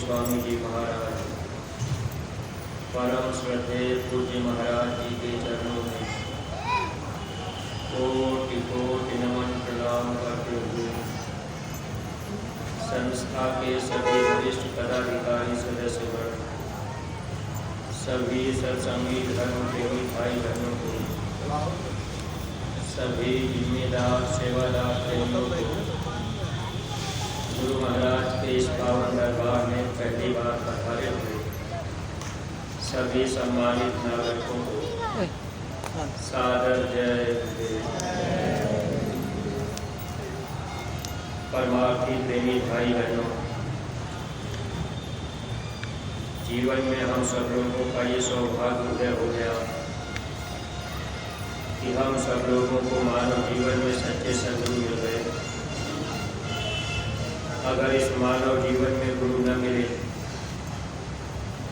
स्वामी जी महाराज, परम श्रद्धेय पूज्य महाराज जी के चरणों में कोटि कोटि नमन प्रणाम करते हुए संस्था के सभी वरिष्ठ पदाधिकारी सदस्यगण, सभी सत्संगी धर्म प्रेमी भाई बहनों को, सभी जिम्मेदार सेवादार प्रेमियों को गुरु महाराज के इस पावन दरबार में पहली बार पधारे हुए सभी सम्मानित नागरिकों को सादर जय गुरुदेव। परमार्थी प्रेमी भाई बहनों, जीवन में हम सब लोगों का ये सौभाग्य उदय हो गया कि हम सब लोगों को मानव जीवन में सच्चे सद्गुरु मिल गए। अगर इस मानव जीवन में गुरु न मिले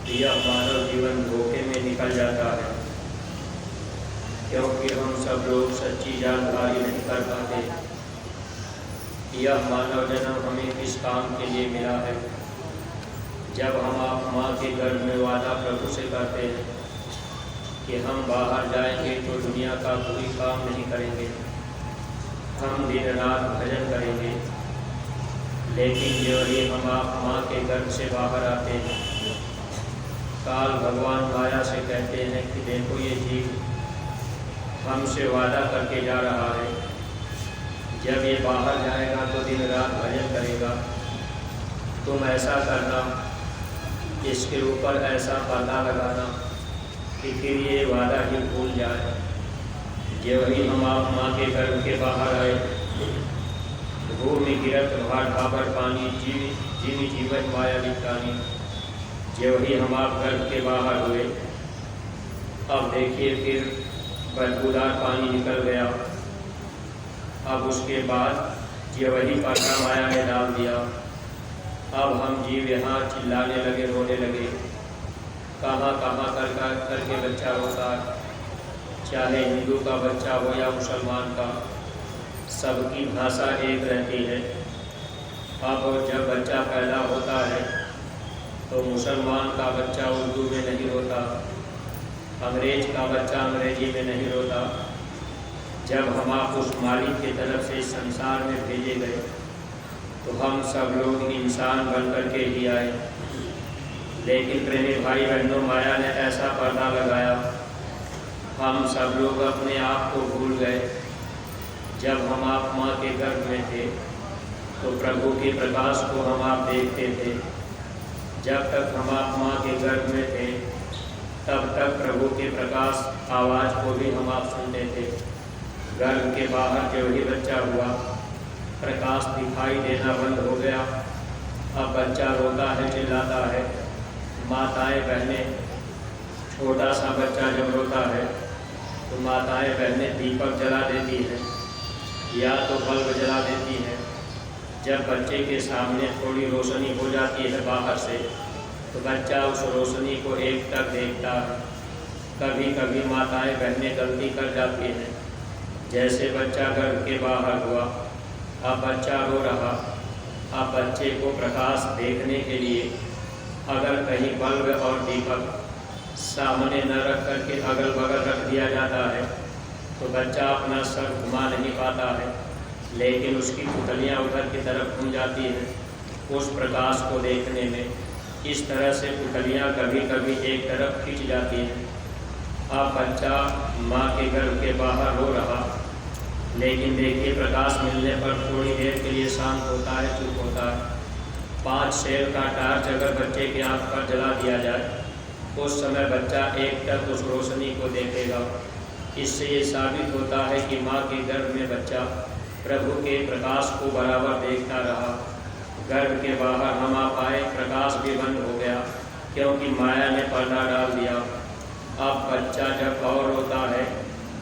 तो यह मानव जीवन धोखे में निकल जाता है, क्योंकि हम सब लोग सच्ची जानकारी नहीं कर पाते यह मानव जन्म हमें किस काम के लिए मिला है। जब हम आप माँ के गर्भ में वादा प्रभु से करते हैं कि हम बाहर जाएंगे तो दुनिया का कोई काम नहीं करेंगे, हम दिन रात भजन करेंगे, लेकिन जो ही हम आप माँ के गर्भ से बाहर आते हैं, काल भगवान माया से कहते हैं कि देखो ये जीव हमसे वादा करके जा रहा है, जब ये बाहर जाएगा तो दिन रात भजन करेगा, तुम ऐसा करना, इसके ऊपर ऐसा पर्दा लगाना कि फिर ये वादा ही भूल जाए। जो ही हम आप माँ के गर्भ के बाहर आए, भूमि गिरत भार भाबर पानी, जीवी जीवन माया वित्रानी। जो ही हम आप गर्भ के बाहर हुए, अब देखिए फिर बदबूदार पानी निकल गया। अब उसके बाद जो वही पर्दा माया ने डाल दिया। अब हम जीव यहाँ चिल्लाने लगे, रोने लगे, कहाँ कहाँ करके बच्चा होता, चाहे हिंदू का बच्चा हो या मुसलमान का, सबकी भाषा एक रहती है। अब जब बच्चा पैदा होता है तो मुसलमान का बच्चा उर्दू में नहीं रोता, अंग्रेज का बच्चा अंग्रेजी में नहीं रोता। जब हम आप उस मालिक की तरफ से इस संसार में भेजे गए तो हम सब लोग इंसान बन कर के ही आए, लेकिन प्रेमी भाई बहनों, माया ने ऐसा पर्दा लगाया, हम सब लोग अपने आप को भूल गए। जब हम आप माँ के गर्भ में थे तो प्रभु के प्रकाश को हम आप देखते थे। जब तक हम आप माँ के गर्भ में थे तब तक प्रभु के प्रकाश आवाज़ को भी हम आप सुनते थे। गर्भ के बाहर जो ही बच्चा हुआ, प्रकाश दिखाई देना बंद हो गया। अब बच्चा रोता है, चिल्लाता है। माताएं बहनें, छोटा सा बच्चा जब रोता है तो माताएं बहनें दीपक जला देती हैं या तो बल्ब जला देती हैं। जब बच्चे के सामने थोड़ी रोशनी हो जाती है बाहर से तो बच्चा उस रोशनी को एकटक देखता है। कभी कभी माताएं बहनें गलती कर जाती हैं, जैसे बच्चा गर्भ के बाहर हुआ, अब बच्चा रो रहा, अब बच्चे को प्रकाश देखने के लिए अगर कहीं बल्ब और दीपक सामने न रख करके अगल बगल रख दिया जाता है तो बच्चा अपना सर घुमा नहीं पाता है, लेकिन उसकी पुतलियाँ उधर की तरफ घूम जाती हैं उस प्रकाश को देखने में। इस तरह से पुतलियाँ कभी कभी एक तरफ खींच जाती हैं। अब बच्चा माँ के गर्भ के बाहर रो रहा, लेकिन देखिए प्रकाश मिलने पर थोड़ी देर के लिए शांत होता है, चुप होता है। 5 सेल का टार्च अगर बच्चे की आँख पर जला दिया जाए, उस समय बच्चा एकटक उस रोशनी को देखेगा। इससे ये साबित होता है कि माँ के गर्भ में बच्चा प्रभु के प्रकाश को बराबर देखता रहा। गर्भ के बाहर हम आ पाए, प्रकाश भी बंद हो गया, क्योंकि माया ने पर्दा डाल दिया। अब बच्चा जब और रोता है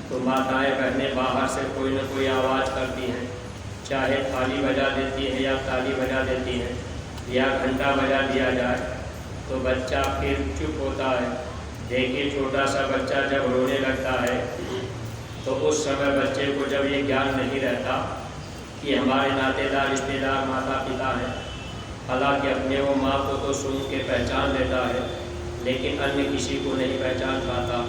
तो माताएं बहनें बाहर से कोई न कोई आवाज़ करती हैं, चाहे थाली बजा देती है या ताली बजा देती है या घंटा बजा दिया जाए, तो बच्चा फिर चुप होता है। देखिए छोटा सा बच्चा जब रोने लगता है तो उस समय बच्चे को जब ये ज्ञान नहीं रहता कि हमारे नातेदार रिश्तेदार माता पिता हैं, हालांकि अपने वो माँ को तो सुन के पहचान लेता है, लेकिन अन्य किसी को नहीं पहचान पाता।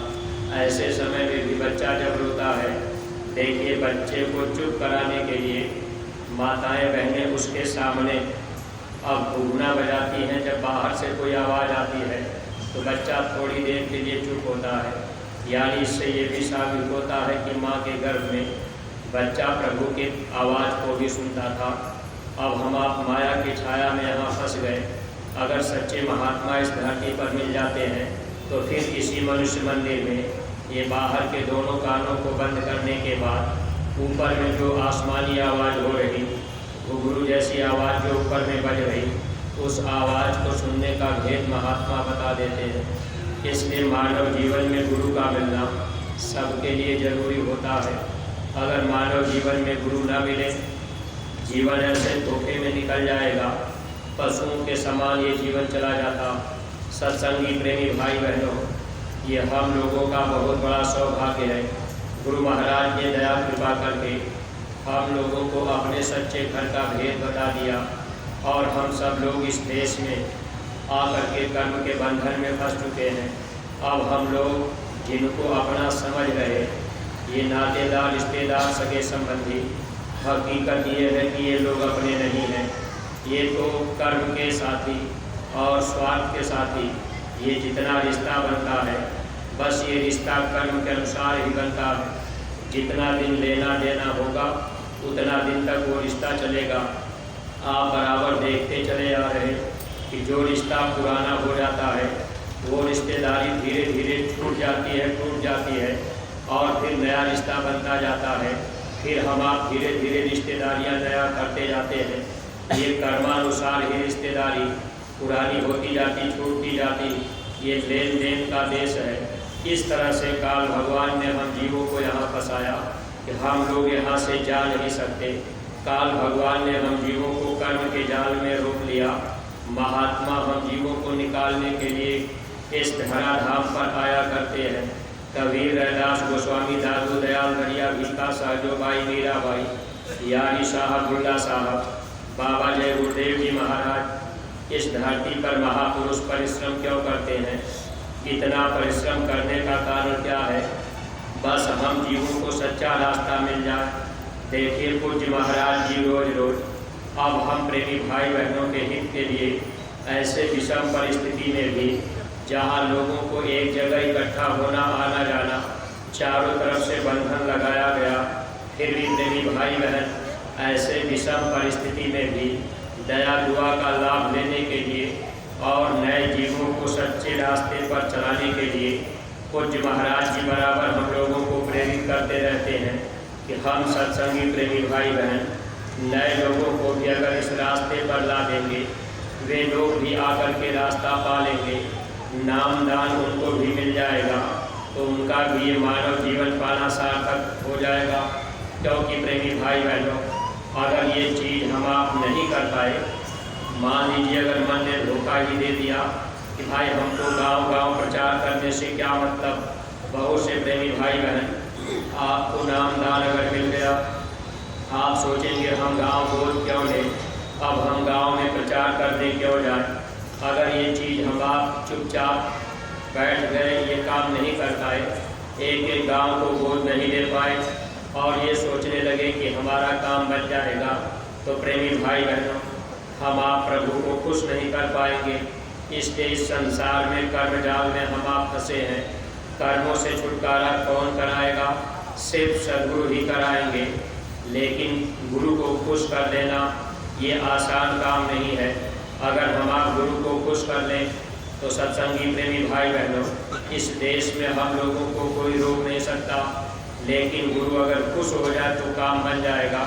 ऐसे समय में भी बच्चा जब रोता है, देखिए बच्चे को चुप कराने के लिए माताएं बहनें उसके सामने अब घूमना बजाती हैं। जब बाहर से कोई आवाज़ आती है तो बच्चा थोड़ी देर के लिए चुप होता है। यानी इससे ये भी साबित होता है कि माँ के गर्भ में बच्चा प्रभु की आवाज़ को भी सुनता था। अब हम आप माया की छाया में यहाँ फंस गए। अगर सच्चे महात्मा इस धरती पर मिल जाते हैं तो फिर इसी मनुष्य मंदिर में ये बाहर के दोनों कानों को बंद करने के बाद ऊपर में जो आसमानी आवाज़ हो रही, घुघरू जैसी आवाज़ जो ऊपर में बज रही, उस आवाज़ को सुनने का भेद महात्मा बता देते हैं। इसलिए मानव जीवन में गुरु का मिलना सबके लिए जरूरी होता है। अगर मानव जीवन में गुरु न मिले, जीवन ऐसे धोखे में निकल जाएगा, पशुओं के समान ये जीवन चला जाता। सत्संगी प्रेमी भाई बहनों, ये हम लोगों का बहुत बड़ा सौभाग्य है। गुरु महाराज ने दया कृपा करके हम लोगों को अपने सच्चे घर का भेद बता दिया और हम सब लोग इस देश में आकर के कर्म के बंधन में फंस चुके हैं। अब हम लोग जिनको अपना समझ रहे, ये नातेदार रिश्तेदार सगे संबंधी, हकीकत ये है कि ये लोग अपने नहीं हैं। ये तो कर्म के साथी और स्वार्थ के साथी, ये जितना रिश्ता बनता है बस ये रिश्ता कर्म के अनुसार ही बनता है। जितना दिन लेना देना होगा उतना दिन तक वो रिश्ता चलेगा। आप बराबर देखते चले आ रहे कि जो रिश्ता पुराना हो जाता है वो रिश्तेदारी धीरे धीरे टूट जाती है और फिर नया रिश्ता बनता जाता है। फिर हम आप धीरे धीरे रिश्तेदारियां नया करते जाते हैं। ये कर्मानुसार ही रिश्तेदारी पुरानी होती जाती, छूटती जाती। ये लेन देन का देश है। इस तरह से काल भगवान ने हम जीवों को यहाँ फंसाया कि हम लोग यहाँ से जा नहीं सकते। काल भगवान ने हम जीवों को कर्म के जाल में रोक लिया। महात्मा हम जीवों को निकालने के लिए इस धराधाम पर आया करते हैं। कबीर, रैदास गोस्वामी, दादू दयाल, दरिया, भीका, सहजोबाई, मीराबाई, यारी साहब, बुल्ला साहब, बाबा जय गुरुदेव जी महाराज इस धरती पर महापुरुष परिश्रम क्यों करते हैं? इतना परिश्रम करने का कारण क्या है? बस हम जीवों को सच्चा रास्ता मिल जाए। देखिए पूज्य महाराज जी रोज रोज अब हम प्रेमी भाई बहनों के हित के लिए ऐसे विषम परिस्थिति में भी, जहाँ लोगों को एक जगह इकट्ठा होना, आना जाना, चारों तरफ से बंधन लगाया गया, फिर भी प्रेमी भाई बहन ऐसे विषम परिस्थिति में भी दया दुआ का लाभ लेने के लिए और नए जीवों को सच्चे रास्ते पर चलाने के लिए पूज्य महाराज जी बराबर हम लोगों को प्रेरित करते रहते हैं कि हम सत्संगी प्रेमी भाई बहन नए लोगों को भी अगर इस रास्ते पर ला देंगे, वे लोग भी आकर के रास्ता पा लेंगे, नाम दान उनको भी मिल जाएगा, तो उनका भी ये मानव जीवन पाना सार्थक हो जाएगा। क्योंकि प्रेमी भाई बहनों, अगर ये चीज़ हम आप नहीं कर पाए, मान लीजिए अगर मन ने धोखा ही दे दिया कि भाई हमको गांव-गांव प्रचार करने से क्या मतलब, बहुत से प्रेमी भाई बहन आपको नाम दान अगर मिल गया, आप सोचेंगे हम गांव बोल क्यों लें, अब हम गांव में प्रचार करने क्यों जाएं। अगर ये चीज़ हम आप चुपचाप बैठ गए, ये काम नहीं कर पाए, एक एक गांव को बोध नहीं दे पाए और ये सोचने लगे कि हमारा काम बच जाएगा, तो प्रेमी भाई बहनों, हम आप प्रभु को खुश नहीं कर पाएंगे। इसलिए इस संसार में कर्म जाल में हम आप फंसे हैं। कर्मों से छुटकारा कौन कराएगा? सिर्फ सद्गुरु ही कराएंगे, लेकिन गुरु को खुश कर देना ये आसान काम नहीं है। अगर हम आप गुरु को खुश कर लें तो सत्संगी प्रेमी भाई बहनों, इस देश में हम लोगों को कोई रोक नहीं सकता। लेकिन गुरु अगर खुश हो जाए तो काम बन जाएगा।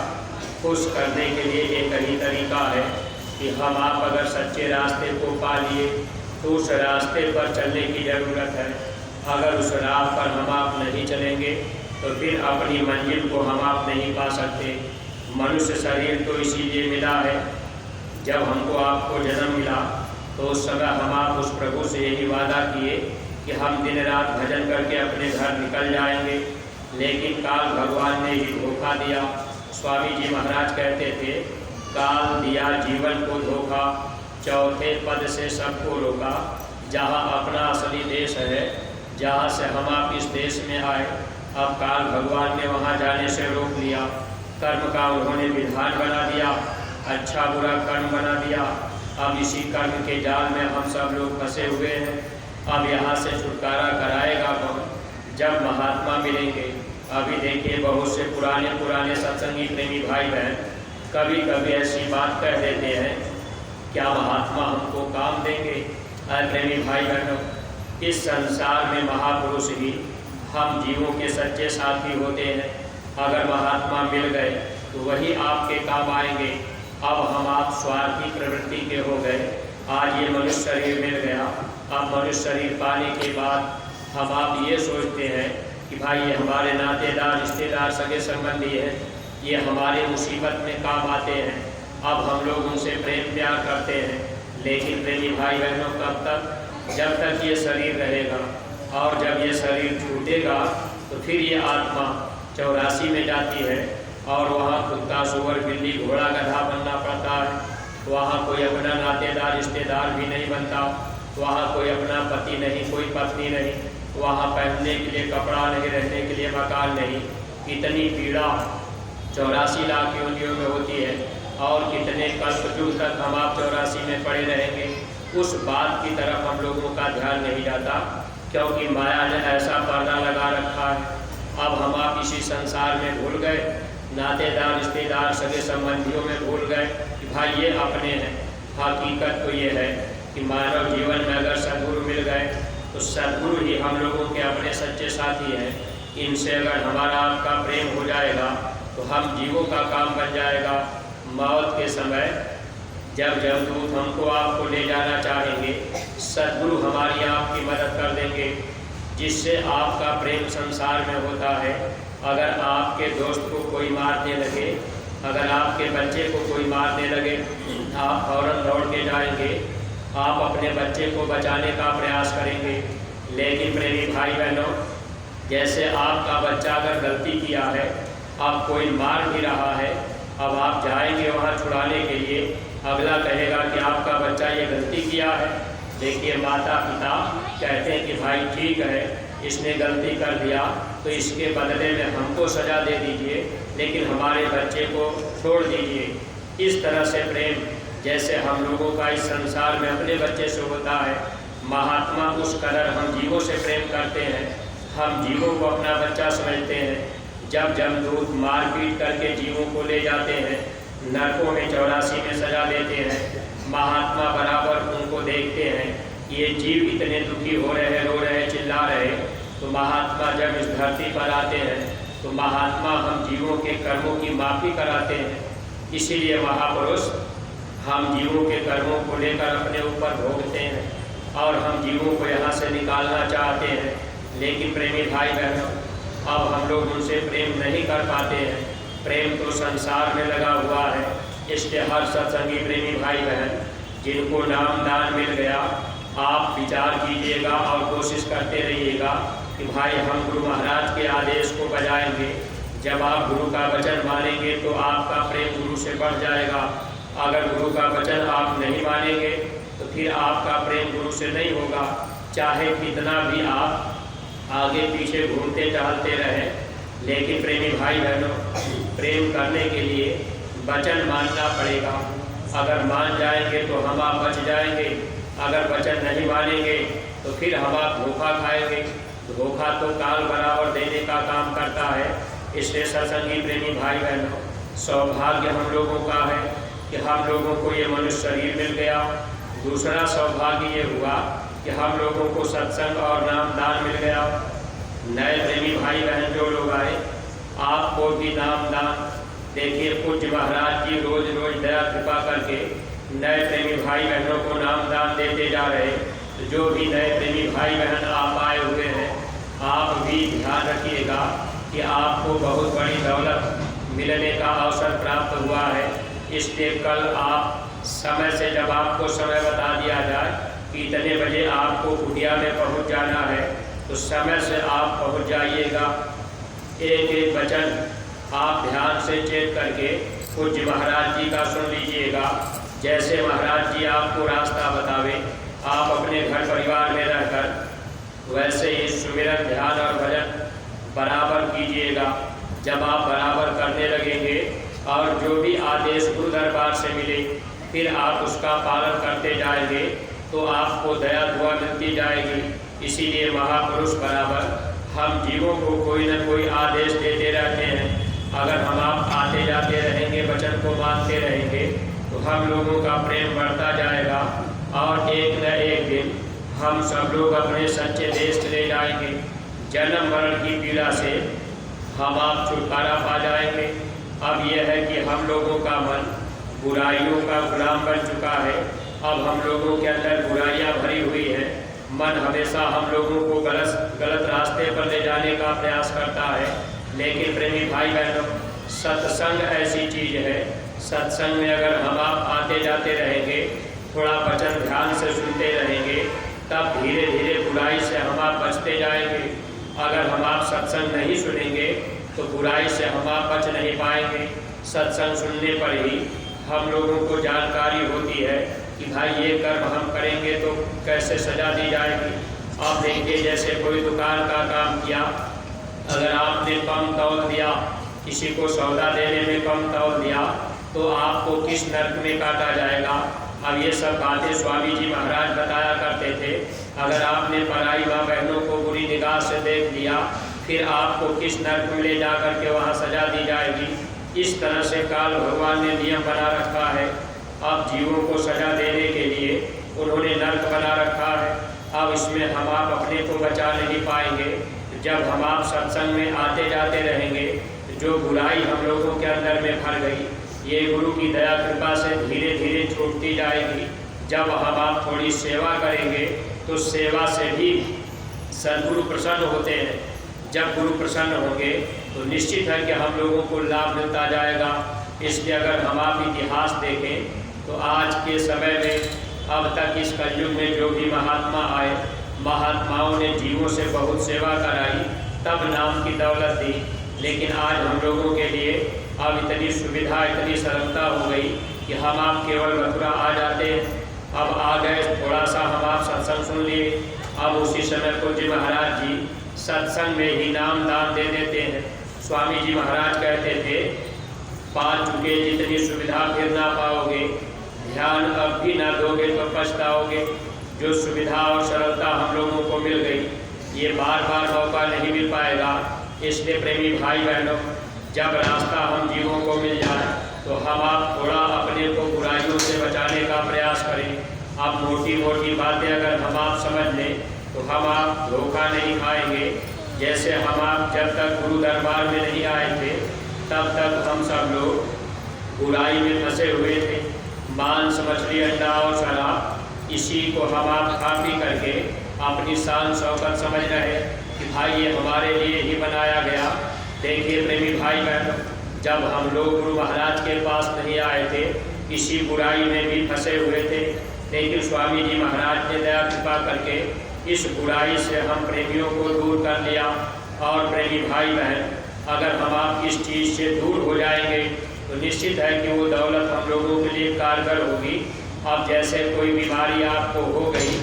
खुश करने के लिए एक ही तरीका है कि हम आप अगर सच्चे रास्ते को पा लिए तो उस रास्ते पर चलने की ज़रूरत है। अगर उस राह पर हम आप नहीं चलेंगे तो फिर अपनी मंजिल को हम आप नहीं पा सकते। मनुष्य शरीर तो इसीलिए मिला है, जब हमको आपको जन्म मिला तो उस समय हम आप उस प्रभु से यही वादा किए कि हम दिन रात भजन करके अपने घर निकल जाएंगे, लेकिन काल भगवान ने ही धोखा दिया। स्वामी जी महाराज कहते थे, काल दिया जीवन को धोखा, चौथे पद से सबको रोका। जहाँ अपना असली देश है, जहाँ से हम आप इस देश में आए, अब काल भगवान ने वहाँ जाने से रोक लिया। कर्म का उन्होंने विधान बना दिया, अच्छा बुरा कर्म बना दिया। अब इसी कर्म के जाल में हम सब लोग फंसे हुए हैं। अब यहाँ से छुटकारा कराएगा कौन? जब महात्मा मिलेंगे। अभी देखिए, बहुत से पुराने सत्संगी प्रेमी भाई बहन कभी कभी ऐसी बात कह देते हैं, क्या महात्मा हमको काम देंगे? अरे प्रेमी भाई बहनों, इस संसार में महापुरुष ही हम जीवों के सच्चे साथी होते हैं। अगर महात्मा मिल गए तो वही आपके काम आएंगे। अब हम आप स्वार्थी प्रवृत्ति के हो गए। आज ये मनुष्य शरीर मिल गया, अब मनुष्य शरीर पाने के बाद हम आप ये सोचते हैं कि भाई ये हमारे नातेदार, रिश्तेदार, सगे संबंधी हैं, ये हमारे मुसीबत में काम आते हैं। अब हम लोग उनसे प्रेम प्यार करते हैं। लेकिन प्रेमी भाई बहनों, कब तक? जब तक ये शरीर रहेगा। और जब ये शरीर छूटेगा तो फिर ये आत्मा 84 में जाती है और वहाँ कुत्ता, सुअर, बिल्ली, घोड़ा, गधा बनना पड़ता है। वहाँ कोई अपना नातेदार, रिश्तेदार भी नहीं बनता। वहाँ कोई अपना पति नहीं, कोई पत्नी नहीं। वहाँ पहनने के लिए कपड़ा नहीं, रहने के लिए मकान नहीं। कितनी पीड़ा 84 लाख योनियों में होती है और कितने कल्पयुग तक हम आप 84 में पड़े रहेंगे। उस बात की तरफ हम लोगों का ध्यान नहीं जाता, क्योंकि माया ने ऐसा पर्दा लगा रखा है। अब हम आप इसी संसार में भूल गए, नातेदार, रिश्तेदार, सगे संबंधियों में भूल गए कि भाई ये अपने हैं। हकीकत तो ये है कि मानव जीवन में अगर सद्गुरु मिल गए तो सद्गुरु ही हम लोगों के अपने सच्चे साथी हैं। इनसे अगर हमारा आपका प्रेम हो जाएगा तो हम जीवों का काम बन जाएगा। मौत के समय जब जमदूत हमको आपको ले जाना चाहेंगे, सद्गुरु हमारी आपकी मदद कर देंगे, जिससे आपका प्रेम संसार में होता है। अगर आपके दोस्त को कोई मारने लगे, अगर आपके बच्चे को कोई मारने लगे, आप फौरन दौड़ के जाएंगे, आप अपने बच्चे को बचाने का प्रयास करेंगे। लेकिन प्रेमी भाई बहनों, जैसे आपका बच्चा अगर गलती किया है, अब कोई मार भी रहा है, अब आप जाएंगे वहाँ छुड़ाने के लिए, अगला कहेगा कि आपका बच्चा ये गलती किया है। देखिए, माता पिता कहते हैं कि भाई ठीक है, इसने गलती कर दिया तो इसके बदले में हमको सज़ा दे दीजिए, लेकिन हमारे बच्चे को छोड़ दीजिए। इस तरह से प्रेम जैसे हम लोगों का इस संसार में अपने बच्चे से होता है, महात्मा उस कदर हम जीवों से प्रेम करते हैं, हम जीवों को अपना बच्चा समझते हैं। जब जमदूत मारपीट करके जीवों को ले जाते हैं, नरकों में 84 में सजा देते हैं, महात्मा बराबर उनको देखते हैं, ये जीव इतने दुखी हो रहे हैं, रो रहे हैं, चिल्ला रहे, तो महात्मा जब इस धरती पर आते हैं तो महात्मा हम जीवों के कर्मों की माफ़ी कराते हैं। इसीलिए महापुरुष हम जीवों के कर्मों को लेकर अपने ऊपर भोगते हैं और हम जीवों को यहाँ से निकालना चाहते हैं। लेकिन प्रेमी भाई बहनों, अब हम लोग उनसे प्रेम नहीं कर पाते हैं। प्रेम तो संसार में लगा हुआ है। इसलिए हर सत्संगी प्रेमी भाई बहन जिनको नाम दान मिल गया, आप विचार कीजिएगा और कोशिश करते रहिएगा कि भाई हम गुरु महाराज के आदेश को बजाएंगे। जब आप गुरु का वचन मानेंगे तो आपका प्रेम गुरु से बढ़ जाएगा। अगर गुरु का वचन आप नहीं मानेंगे तो फिर आपका प्रेम गुरु से नहीं होगा। चाहे कितना भी आप आगे पीछे घूमते टहलते रहें, लेकिन प्रेमी भाई बहनों, प्रेम करने के लिए वचन मानना पड़ेगा। अगर मान जाएंगे तो हम आप बच जाएंगे, अगर वचन नहीं मानेंगे तो फिर हम आप धोखा खाएंगे। धोखा तो काल बराबर देने का काम करता है। इसलिए सत्संगी प्रेमी भाई बहनों, सौभाग्य हम लोगों का है कि हम लोगों को ये मनुष्य शरीर मिल गया। दूसरा सौभाग्य ये हुआ कि हम लोगों को सत्संग और नाम दान मिल गया। नए प्रेमी भाई बहन जो लोग आए, आपको भी नाम दान देखिए, पूज्य महाराज जी रोज रोज दया कृपा करके नए प्रेमी भाई बहनों को नाम दान देते जा रहे। तो जो भी नए प्रेमी भाई बहन आप आए हुए हैं, आप भी ध्यान रखिएगा कि आपको बहुत बड़ी दौलत मिलने का अवसर प्राप्त हुआ है। इसलिए कल आप समय से, जब आपको समय बता दिया जाए कि इतने बजे आपको कुटिया में पहुंच जाना है, तो समय से आप पहुंच जाइएगा। एक एक वचन आप ध्यान से चेक करके पूज्य महाराज जी का सुन लीजिएगा। जैसे महाराज जी आपको रास्ता बतावे, आप अपने घर परिवार में रहकर वैसे ही सुमिरन, ध्यान और भजन बराबर कीजिएगा। जब आप बराबर करने लगेंगे और जो भी आदेश गुरु दरबार से मिले, फिर आप उसका पालन करते जाएंगे तो आपको दया दुआ मिलती जाएगी। इसीलिए महापुरुष बराबर हम जीवों को कोई न कोई आदेश देते रहते हैं। अगर हम आप आते जाते रहेंगे, वचन को मानते रहेंगे, तो हम लोगों का प्रेम बढ़ता जाएगा और एक न एक दिन हम सब लोग अपने सच्चे देश चले जाएंगे। जन्म मरण की पीड़ा से हम आप छुटकारा पा जाएंगे। अब यह है कि हम लोगों का मन बुराइयों का गुलाम बन चुका है। अब हम लोगों के अंदर बुराइयां भरी हुई हैं। मन हमेशा हम लोगों को गलत रास्ते पर ले जाने का प्रयास करता है। लेकिन प्रेमी भाई बहनों, सत्संग ऐसी चीज़ है, सत्संग में अगर हम आप आते जाते रहेंगे, थोड़ा वचन ध्यान से सुनते रहेंगे, तब धीरे धीरे बुराई से हम आप बचते जाएंगे। अगर हम आप सत्संग नहीं सुनेंगे तो बुराई से हम आप बच नहीं पाएंगे। सत्संग सुनने पर ही हम लोगों को जानकारी होती है कि भाई ये कर्म हम करेंगे तो कैसे सजा दी जाएगी। आप देखिए, जैसे कोई दुकान का काम किया, अगर आपने कम तौल दिया, किसी को सौदा देने में कम तौल दिया, तो आपको किस नर्क में काटा जाएगा। अब ये सब बातें स्वामी जी महाराज बताया करते थे। अगर आपने पराई माँ बहनों को बुरी निगाह से देख लिया, फिर आपको किस नर्क में ले जाकर के वहाँ सजा दी जाएगी। इस तरह से काल भगवान ने नियम बना रखा है। अब जीवों को सजा देने के लिए उन्होंने नर्क बना रखा है। अब इसमें हम आप अपने को बचा नहीं पाएंगे। जब हम आप सत्संग में आते जाते रहेंगे, जो बुराई हम लोगों के अंदर में भर गई, ये गुरु की दया कृपा से धीरे धीरे छूटती जाएगी। जब हम आप थोड़ी सेवा करेंगे तो सेवा से भी सद्गुरु प्रसन्न होते हैं। जब गुरु प्रसन्न होंगे तो निश्चित है कि हम लोगों को लाभ मिलता जाएगा। इसलिए अगर हम आप इतिहास देखें तो आज के समय में अब तक इस कलयुग में जो भी महात्मा आए, महात्माओं ने जीवों से बहुत सेवा कराई, तब नाम की दौलत दी। लेकिन आज हम लोगों के लिए अब इतनी सुविधा, इतनी सरलता हो गई कि हम आप केवल मथुरा आ जाते हैं। अब आ गए, थोड़ा सा हम आप सत्संग सुन लिए, अब उसी समय पूज्य महाराज जी सत्संग में ही नाम दान दे देते हैं। स्वामी जी महाराज कहते थे, पा चुके जितनी सुविधा फिर ना पाओगे, ध्यान अब भी ना दोगे तो पछताओगे। जो सुविधा और सरलता हम लोगों को मिल गई, ये बार बार मौका नहीं मिल पाएगा। इसलिए प्रेमी भाई बहनों, जब रास्ता हम जीवों को मिल जाए तो हम आप थोड़ा अपने को बुराइयों से बचाने का प्रयास करें। आप मोटी मोटी बातें अगर हम आप समझ लें तो हम आप धोखा नहीं खाएंगे। जैसे हम आप जब तक गुरु दरबार में नहीं आए थे, तब तक हम सब लोग बुराई में फंसे हुए थे। मांस, मछली, अंडा और शराब, इसी को हम आप खा पी करके अपनी शान शौकत समझ रहे कि भाई ये हमारे लिए ही बनाया गया। देखिए प्रेमी भाई बहनों, जब हम लोग गुरु महाराज के पास नहीं आए थे, इसी बुराई में भी फंसे हुए थे। लेकिन स्वामी जी महाराज ने दया कृपा करके इस बुराई से हम प्रेमियों को दूर कर लिया। और प्रेमी भाई बहन, अगर हम आप इस चीज़ से दूर हो जाएंगे तो निश्चित है कि वो दौलत हम लोगों के लिए कारगर होगी। अब जैसे कोई बीमारी आपको हो गई,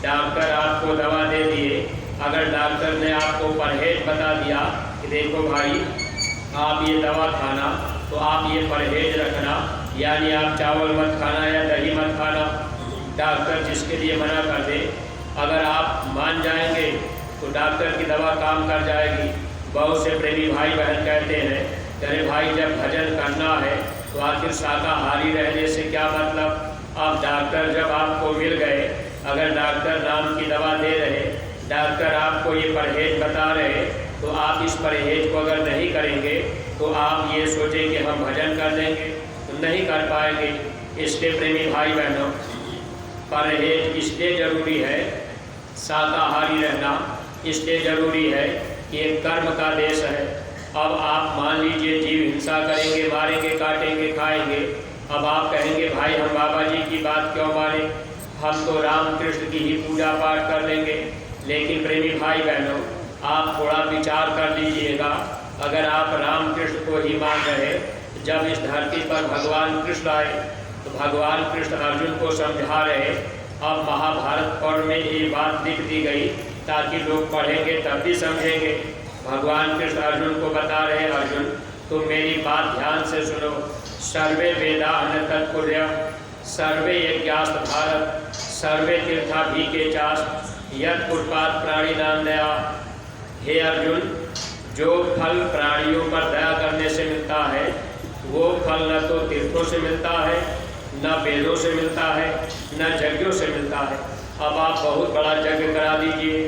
डॉक्टर आपको दवा दे दिए, अगर डॉक्टर ने आपको परहेज बता दिया कि देखो भाई आप ये दवा खाना, तो आप ये परहेज रखना, यानी आप चावल मत खाना या दही मत खाना, डॉक्टर जिसके लिए मना कर दे, अगर आप मान जाएंगे तो डॉक्टर की दवा काम कर जाएगी। बहुत से प्रेमी भाई बहन कहते हैं अरे भाई जब भजन करना है तो आखिर शाकाहारी रहने से क्या मतलब। अब डॉक्टर जब आपको मिल गए, अगर डॉक्टर नाम की दवा दे रहे, डॉक्टर आपको ये परहेज बता रहे, तो आप इस परहेज को अगर नहीं करेंगे तो आप ये सोचें कि हम भजन कर देंगे तो नहीं कर पाएंगे। इसलिए प्रेमी भाई बहनों, परहेज इसलिए ज़रूरी है, शाकाहारी रहना इसलिए ज़रूरी है कि एक कर्म का देश है। अब आप मान लीजिए जीव हिंसा करेंगे, मारेंगे, काटेंगे, खाएंगे। अब आप कहेंगे भाई हम बाबा जी की बात क्यों माने, हम तो राम कृष्ण की ही पूजा पाठ कर लेंगे। लेकिन प्रेमी भाई बहनों, आप थोड़ा विचार कर लीजिएगा, अगर आप राम कृष्ण को ही मान रहे, जब इस धरती पर भगवान कृष्ण आए तो भगवान कृष्ण अर्जुन को समझा रहे। अब महाभारत पर्व में ये बात लिख दी गई ताकि लोग पढ़ेंगे तब भी समझेंगे। भगवान कृष्ण अर्जुन को बता रहे, अर्जुन तुम मेरी बात ध्यान से सुनो। सर्वे वेदा न तत्पुर्य सर्वे यज्ञास्त भारत सर्वे तीर्था भी के चास यद उत्पाद प्राणी नाम दया। हे अर्जुन, जो फल प्राणियों पर दया करने से मिलता है वो फल न तो तीर्थों से मिलता है, न वेदों से मिलता है, न यज्ञों से मिलता है। अब आप बहुत बड़ा यज्ञ करा दीजिए,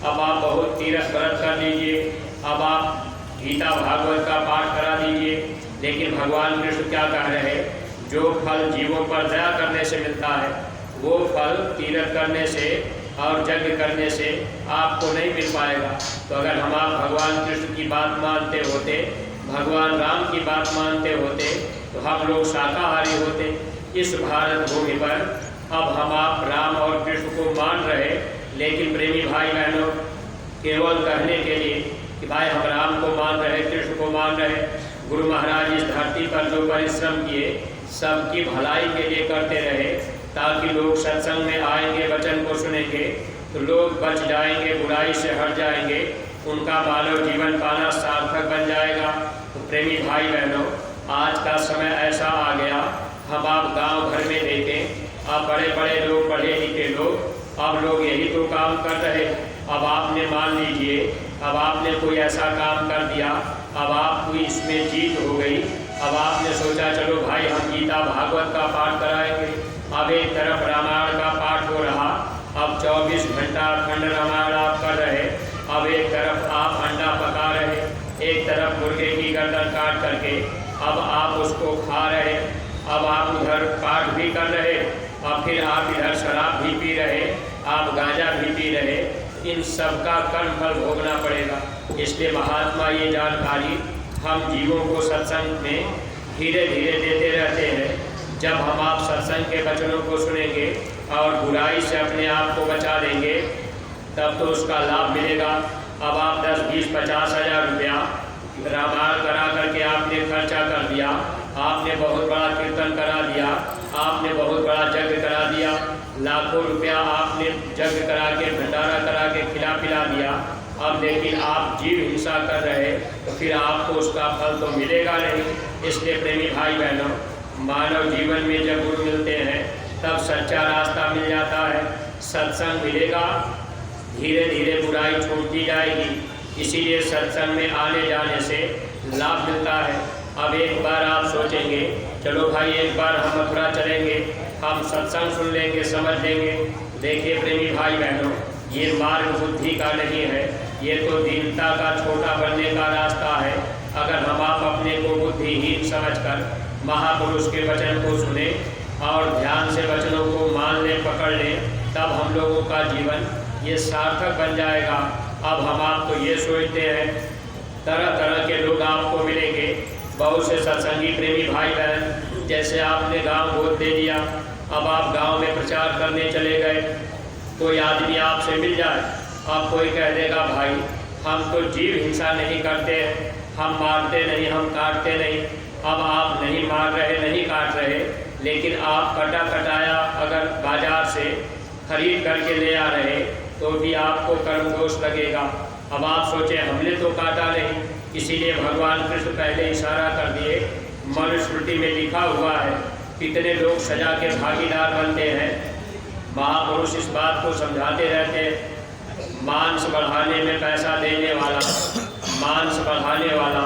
अब आप बहुत तीर्थ व्रत कर लीजिए, अब आप गीता भागवत का पाठ करा दीजिए, लेकिन भगवान कृष्ण क्या कह रहे हैं, जो फल जीवों पर दया करने से मिलता है वो फल तीर्थ करने से और यज्ञ करने से आपको नहीं मिल पाएगा। तो अगर हम आप भगवान कृष्ण की बात मानते होते, भगवान राम की बात मानते होते, तो हम लोग शाकाहारी होते। इस भारत भूमि पर अब हम आप राम और कृष्ण को मान रहे, लेकिन प्रेमी भाई बहनों, केवल कहने के लिए कि भाई हम राम को मान रहे, कृष्ण को मान रहे, गुरु महाराज इस धरती पर जो परिश्रम किए सबकी भलाई के लिए करते रहे, ताकि लोग सत्संग में आएंगे, वचन को सुनेंगे तो लोग बच जाएंगे, बुराई से हट जाएंगे, उनका मानव जीवन पाना सार्थक बन जाएगा। तो प्रेमी भाई बहनों, आज का समय ऐसा आ गया, हम आप गांव भर में देखें, अब बड़े बड़े लोग, पढ़े लिखे लोग, अब लोग यही तो काम कर रहे। अब आपने मान लीजिए, अब आपने कोई ऐसा काम कर दिया, अब आपको इसमें जीत हो गई, अब आपने सोचा चलो भाई हम गीता भागवत का पाठ कराएंगे। अब एक तरफ रामायण का पाठ हो रहा, अब 24 घंटा अखंड रामायण आप कर रहे, अब एक तरफ आप अंडा पका रहे, एक तरफ मुर्गे की गर्दन काट करके अब आप उसको खा रहे, अब आप उधर पाठ भी कर रहे और फिर आप इधर शराब भी पी रहे, आप गांजा भी पी रहे। इन सब का कर्म फल भोगना पड़ेगा। इसलिए महात्मा ये जानकारी हम जीवों को सत्संग में धीरे धीरे देते रहते हैं। जब हम आप सत्संग के वचनों को सुनेंगे और बुराई से अपने आप को बचा लेंगे, तब तो उसका लाभ मिलेगा। अब आप 10, 20, 50 हज़ार रुपया रामायण करा करके आपने खर्चा कर दिया, आपने बहुत बड़ा कीर्तन करा दिया, आपने बहुत बड़ा यज्ञ करा दिया, लाखों रुपया आपने यज्ञ करा के, भंडारा करा के खिला पिला दिया। अब लेकिन आप जीव हिंसा कर रहे, तो फिर आपको उसका फल तो मिलेगा नहीं। इसलिए प्रेमी भाई बहनों, मानव जीवन में जब गुरु मिलते हैं तब सच्चा रास्ता मिल जाता है, सत्संग मिलेगा, धीरे धीरे बुराई छूटती जाएगी। इसीलिए सत्संग में आने जाने से लाभ मिलता है। अब एक बार आप सोचेंगे चलो भाई एक बार हम मथुरा चलेंगे, हम सत्संग सुन लेंगे, समझ लेंगे। देखिए प्रेमी भाई बहनों, ये मार्ग बुद्धि का नहीं है, ये तो दीनता का, छोटा बनने का रास्ता है। अगर हम आप अपने को बुद्धिहीन समझकर महापुरुष के वचन को सुने और ध्यान से वचनों को मान लें, पकड़ लें, तब हम लोगों का जीवन ये सार्थक बन जाएगा। अब हम आप तो ये सोचते हैं, तरह तरह के लोग आपको मिलेंगे, बहुत से सत्संगी प्रेमी भाई बहन, जैसे आपने गांव गोद दे दिया, अब आप गांव में प्रचार करने चले गए, कोई आदमी आपसे मिल जाए, अब कोई कह देगा भाई हम तो जीव हिंसा नहीं करते हैं, हम मारते नहीं, हम काटते नहीं। अब आप नहीं मार रहे, नहीं काट रहे, लेकिन आप कटा कटाया अगर बाजार से खरीद करके ले आ रहे तो भी आपको कर्म दोष लगेगा। अब आप सोचें हमने तो काटा नहीं, इसीलिए भगवान कृष्ण पहले इशारा कर दिए। मनुस्मृति में लिखा हुआ है, कितने लोग सजा के भागीदार बनते हैं। महापुरुष इस बात को समझाते रहते हैं, मांस बढ़ाने में पैसा देने वाला मांस बढ़ाने वाला,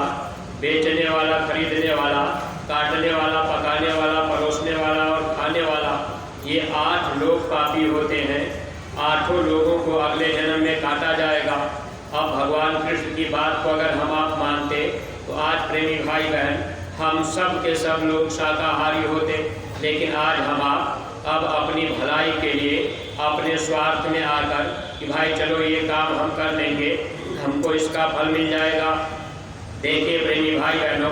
बेचने वाला, खरीदने वाला, काटने वाला, पकाने वाला, परोसने वाला और खाने वाला, ये 8 लोग पापी होते हैं। 8 लोगों को अगले जन्म में काटा जाएगा। अब भगवान कृष्ण की बात को अगर हम आप मानते तो आज प्रेमी भाई बहन हम सब के सब लोग शाकाहारी होते, लेकिन आज हम आप अब अपनी भलाई के लिए अपने स्वार्थ में आकर कि भाई चलो ये काम हम कर लेंगे, हमको इसका फल मिल जाएगा। देखिए प्रेमी भाई बहनों,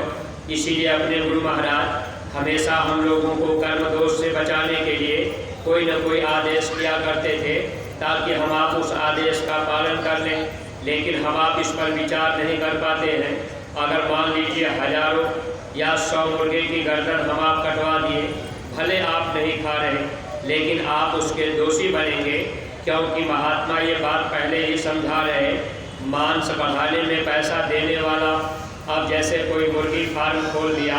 इसीलिए अपने गुरु महाराज हमेशा हम लोगों को कर्म दोष से बचाने के लिए कोई न कोई आदेश किया करते थे ताकि हम आप उस आदेश का पालन कर लें। लेकिन हम आप इस पर विचार नहीं कर पाते हैं। अगर मान लीजिए हजारों या 100 मुर्गे की गर्दन हम आप कटवा दिए, भले आप नहीं खा रहे, लेकिन आप उसके दोषी बनेंगे, क्योंकि महात्मा ये बात पहले ही समझा रहे। मांस बढ़ाने में पैसा देने वाला, अब जैसे कोई मुर्गी फार्म खोल दिया,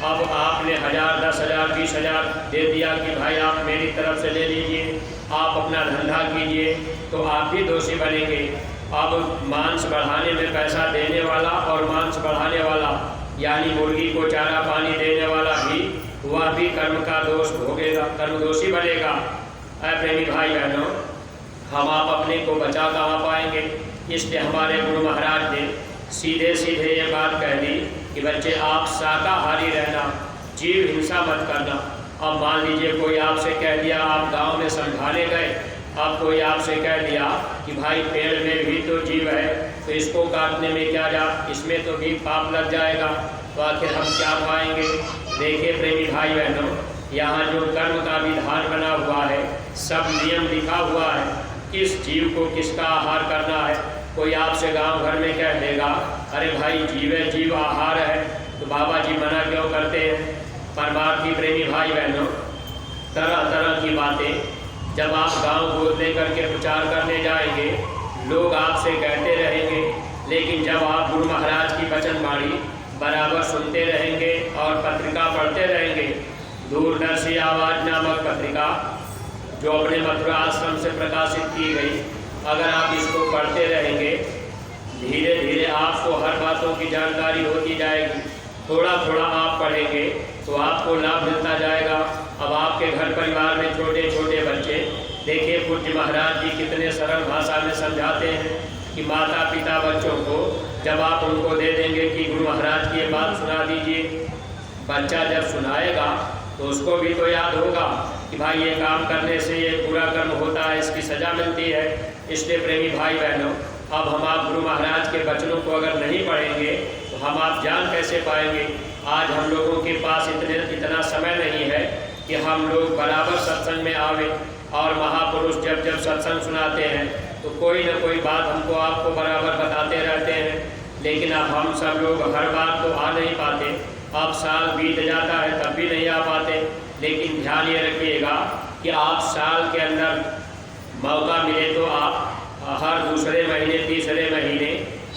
अब आपने 1000, 10,000, 20,000 दे दिया कि भाई आप मेरी तरफ से ले लीजिए, आप अपना धंधा कीजिए, तो आप भी दोषी बनेंगे। अब मांस बढ़ाने में पैसा देने वाला और मांस बढ़ाने वाला यानी मुर्गी को चारा पानी देने वाला भी, वह भी कर्म का दोष भोगेगा, कर्म दोषी बनेगा। प्रेमी भाई बहनों, हम आप अपने को बचा कहाँ पाएंगे? इसलिए हमारे गुरु महाराज ने सीधे सीधे ये बात कह दी कि बच्चे आप शाकाहारी रहना, जीव हिंसा मत करना। अब मान लीजिए कोई आपसे कह दिया, आप गांव में समझाने गए, अब कोई आपसे कह दिया कि भाई पेड़ में भी तो जीव है, तो इसको काटने में क्या जा, इसमें तो भी पाप लग जाएगा, तो आखिर हम क्या पाएंगे? देखिए प्रेमी भाई बहनों, यहाँ जो कर्म का विधान बना हुआ है, सब नियम लिखा हुआ है, किस जीव को किसका आहार करना है। कोई आपसे गांव भर में कह देगा अरे भाई जीव है, जीव आहार है, तो बाबा जी मना क्यों करते हैं? परमार्थी प्रेमी भाई बहनों, तरह तरह की बातें जब आप गांव गोद लेकर के प्रचार करने जाएंगे, लोग आपसे कहते रहेंगे, लेकिन जब आप गुरु महाराज की वचनवाणी बराबर सुनते रहेंगे और पत्रिका पढ़ते रहेंगे, दूरदर्शी आवाज़ नामक पत्रिका जो अपने मथुरा आश्रम से प्रकाशित की गई, अगर आप इसको पढ़ते रहेंगे, धीरे धीरे आपको हर बातों की जानकारी होती जाएगी। थोड़ा थोड़ा आप पढ़ेंगे तो आपको लाभ मिलता जाएगा। अब आपके घर परिवार में छोटे छोटे बच्चे, देखिए पूज्य महाराज जी कितने सरल भाषा में समझाते हैं कि माता पिता बच्चों को जब आप उनको दे देंगे कि गुरु महाराज की ये बात सुना दीजिए, बच्चा जब सुनाएगा तो उसको भी तो याद होगा कि भाई ये काम करने से ये बुरा कर्म होता है, इसकी सज़ा मिलती है। इसलिए प्रेमी भाई बहनों, अब हम आप गुरु महाराज के वचनों को अगर नहीं पढ़ेंगे तो हम आप जान कैसे पाएंगे? आज हम लोगों के पास इतना समय नहीं है कि हम लोग बराबर सत्संग में आवे, और महापुरुष जब जब सत्संग सुनाते हैं तो कोई न कोई बात हमको आपको बराबर बताते रहते हैं। लेकिन अब हम सब लोग हर बार तो आ नहीं पाते, अब साल बीत जाता है तब भी नहीं आ पाते। लेकिन ध्यान ये रखिएगा कि आप साल के अंदर मौका मिले तो आप हर दूसरे महीने, तीसरे महीने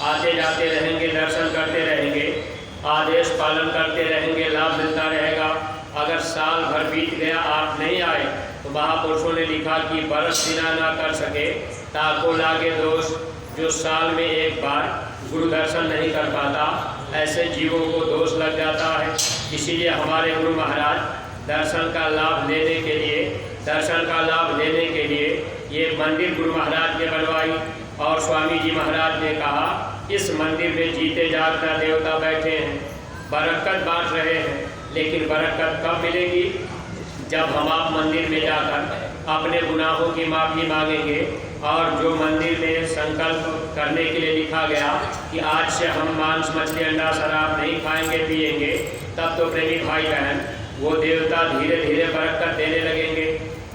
आते जाते रहेंगे, दर्शन करते रहेंगे, आदेश पालन करते रहेंगे, लाभ मिलता रहेगा। अगर साल भर बीत गया आप नहीं आए तो महापुरुषों ने लिखा कि बरस बिना ना कर सके ताको लागे दोष। जो साल में एक बार गुरु दर्शन नहीं कर पाता, ऐसे जीवों को दोष लग जाता है। इसीलिए हमारे गुरु महाराज दर्शन का लाभ लेने के लिए ये मंदिर गुरु महाराज ने बनवाई, और स्वामी जी महाराज ने कहा इस मंदिर में जीते जागता देवता बैठे हैं, बरकत बांट रहे हैं। लेकिन बरकत कब मिलेगी? जब हम आप मंदिर में जाकर अपने गुनाहों की माफ़ी मांगेंगे, और जो मंदिर में संकल्प करने के लिए लिखा गया कि आज से हम मांस, मछली, अंडा, शराब नहीं खाएंगे पिएंगे, तब तो प्रेमी भाई बहन वो देवता धीरे धीरे बरकत देने लगेंगे।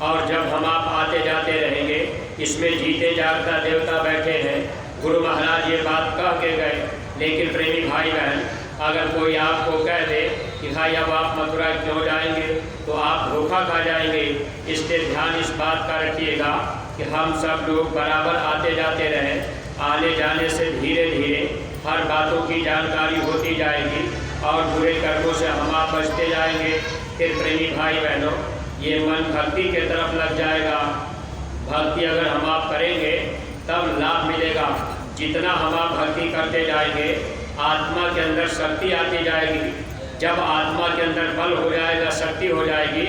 और जब हम आप आते जाते रहेंगे, इसमें जीते जागता देवता बैठे हैं। गुरु महाराज ये बात कह के गए। लेकिन प्रेमी भाई बहन, अगर कोई आपको कह दे कि भाई अब आप मथुरा क्यों जाएंगे, तो आप धोखा खा जाएंगे। इसलिए ध्यान इस बात का रखिएगा कि हम सब लोग बराबर आते जाते रहें। आने जाने से धीरे धीरे हर बातों की जानकारी होती जाएगी और बुरे कर्मों से हम आप बचते जाएंगे। फिर प्रेमी भाई बहनों, ये मन भक्ति के तरफ लग जाएगा। भक्ति अगर हम आप करेंगे तब लाभ मिलेगा। जितना हम आप भक्ति करते जाएंगे आत्मा के अंदर शक्ति आती जाएगी। जब आत्मा के अंदर बल हो जाएगा, शक्ति हो जाएगी,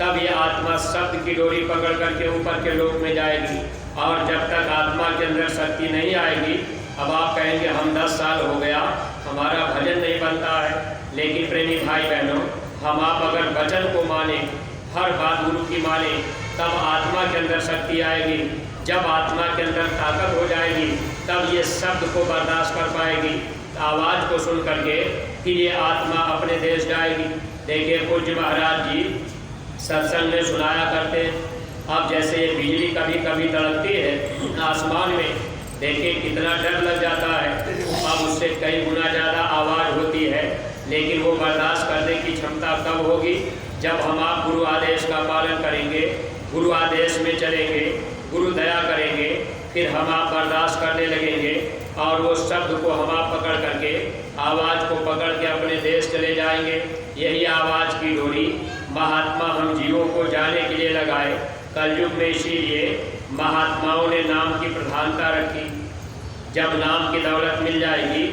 तब ये आत्मा शब्द की डोरी पकड़ करके ऊपर के लोक में जाएगी। और जब तक आत्मा के अंदर शक्ति नहीं आएगी, अब आप कहेंगे हम 10 साल हो गया हमारा भजन नहीं बनता है। लेकिन प्रेमी भाई बहनों, हम आप अगर वचन को माने, हर बात गुरु की माने, तब आत्मा के अंदर शक्ति आएगी। जब आत्मा के अंदर ताकत हो जाएगी, तब ये शब्द को बर्दाश्त कर पाएगी, आवाज़ को सुन करके फिर ये आत्मा अपने देश जाएगी। देखिए पूज्य महाराज जी सत्संग में सुनाया करते हैं। अब जैसे ये बिजली कभी कभी तड़कती है आसमान में, देखिए कितना डर लग जाता है। अब उससे कई गुना ज़्यादा आवाज़ होती है, लेकिन वो बर्दाश्त करने की क्षमता कब होगी? जब हम आप गुरु आदेश का पालन करेंगे, गुरु आदेश में चलेंगे, गुरु दया करेंगे, फिर हम आप बर्दाश्त करने लगेंगे और वो शब्द को हम आप पकड़ करके, आवाज़ को पकड़ के अपने देश चले जाएंगे। यही आवाज़ की डोरी महात्मा हम जीवों को जाने के लिए लगाए। कलयुग में इसीलिए महात्माओं ने नाम की प्रधानता रखी। जब नाम की दौलत मिल जाएगी,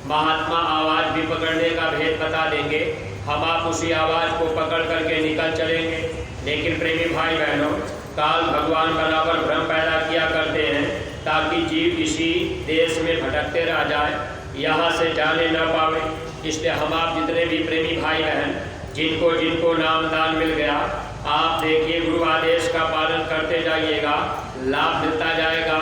महात्मा आवाज़ भी पकड़ने का भेद बता देंगे, हम आप उसी आवाज़ को पकड़ करके निकल चलेंगे। लेकिन प्रेमी भाई बहनों, काल भगवान बराबर भ्रम पैदा किया करते हैं ताकि जीव इसी देश में भटकते रह जाए, यहाँ से जाने न पावे। इसलिए हम आप जितने भी प्रेमी भाई बहन जिनको जिनको नाम दान मिल गया, आप देखिए गुरु आदेश का पालन करते जाइएगा, लाभ मिलता जाएगा।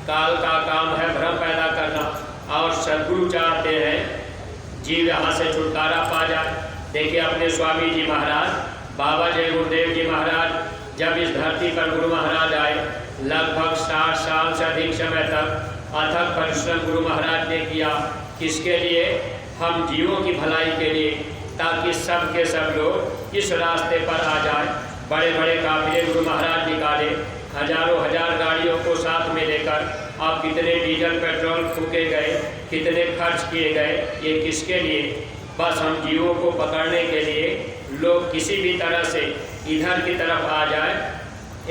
काल का काम है भ्रम पैदा करना, और सद्गुरु चाहते हैं जीव यहाँ से छुटकारा पा जाए। देखिए अपने स्वामी जी महाराज, बाबा जय गुरुदेव जी महाराज जब इस धरती पर गुरु महाराज आए, लगभग 60 साल से अधिक समय तक अथक परिश्रम गुरु महाराज ने किया। किसके लिए? हम जीवों की भलाई के लिए, ताकि सब के सब लोग इस रास्ते पर आ जाए। बड़े बड़े काफिले गुरु महाराज निकाले, हजारों हजार गाड़ियों को साथ में लेकर। अब कितने डीजल पेट्रोल फूके गए, कितने खर्च किए गए, ये किसके लिए? बस हम जीवों को पकड़ने के लिए। लोग किसी भी तरह से इधर की तरफ आ जाए,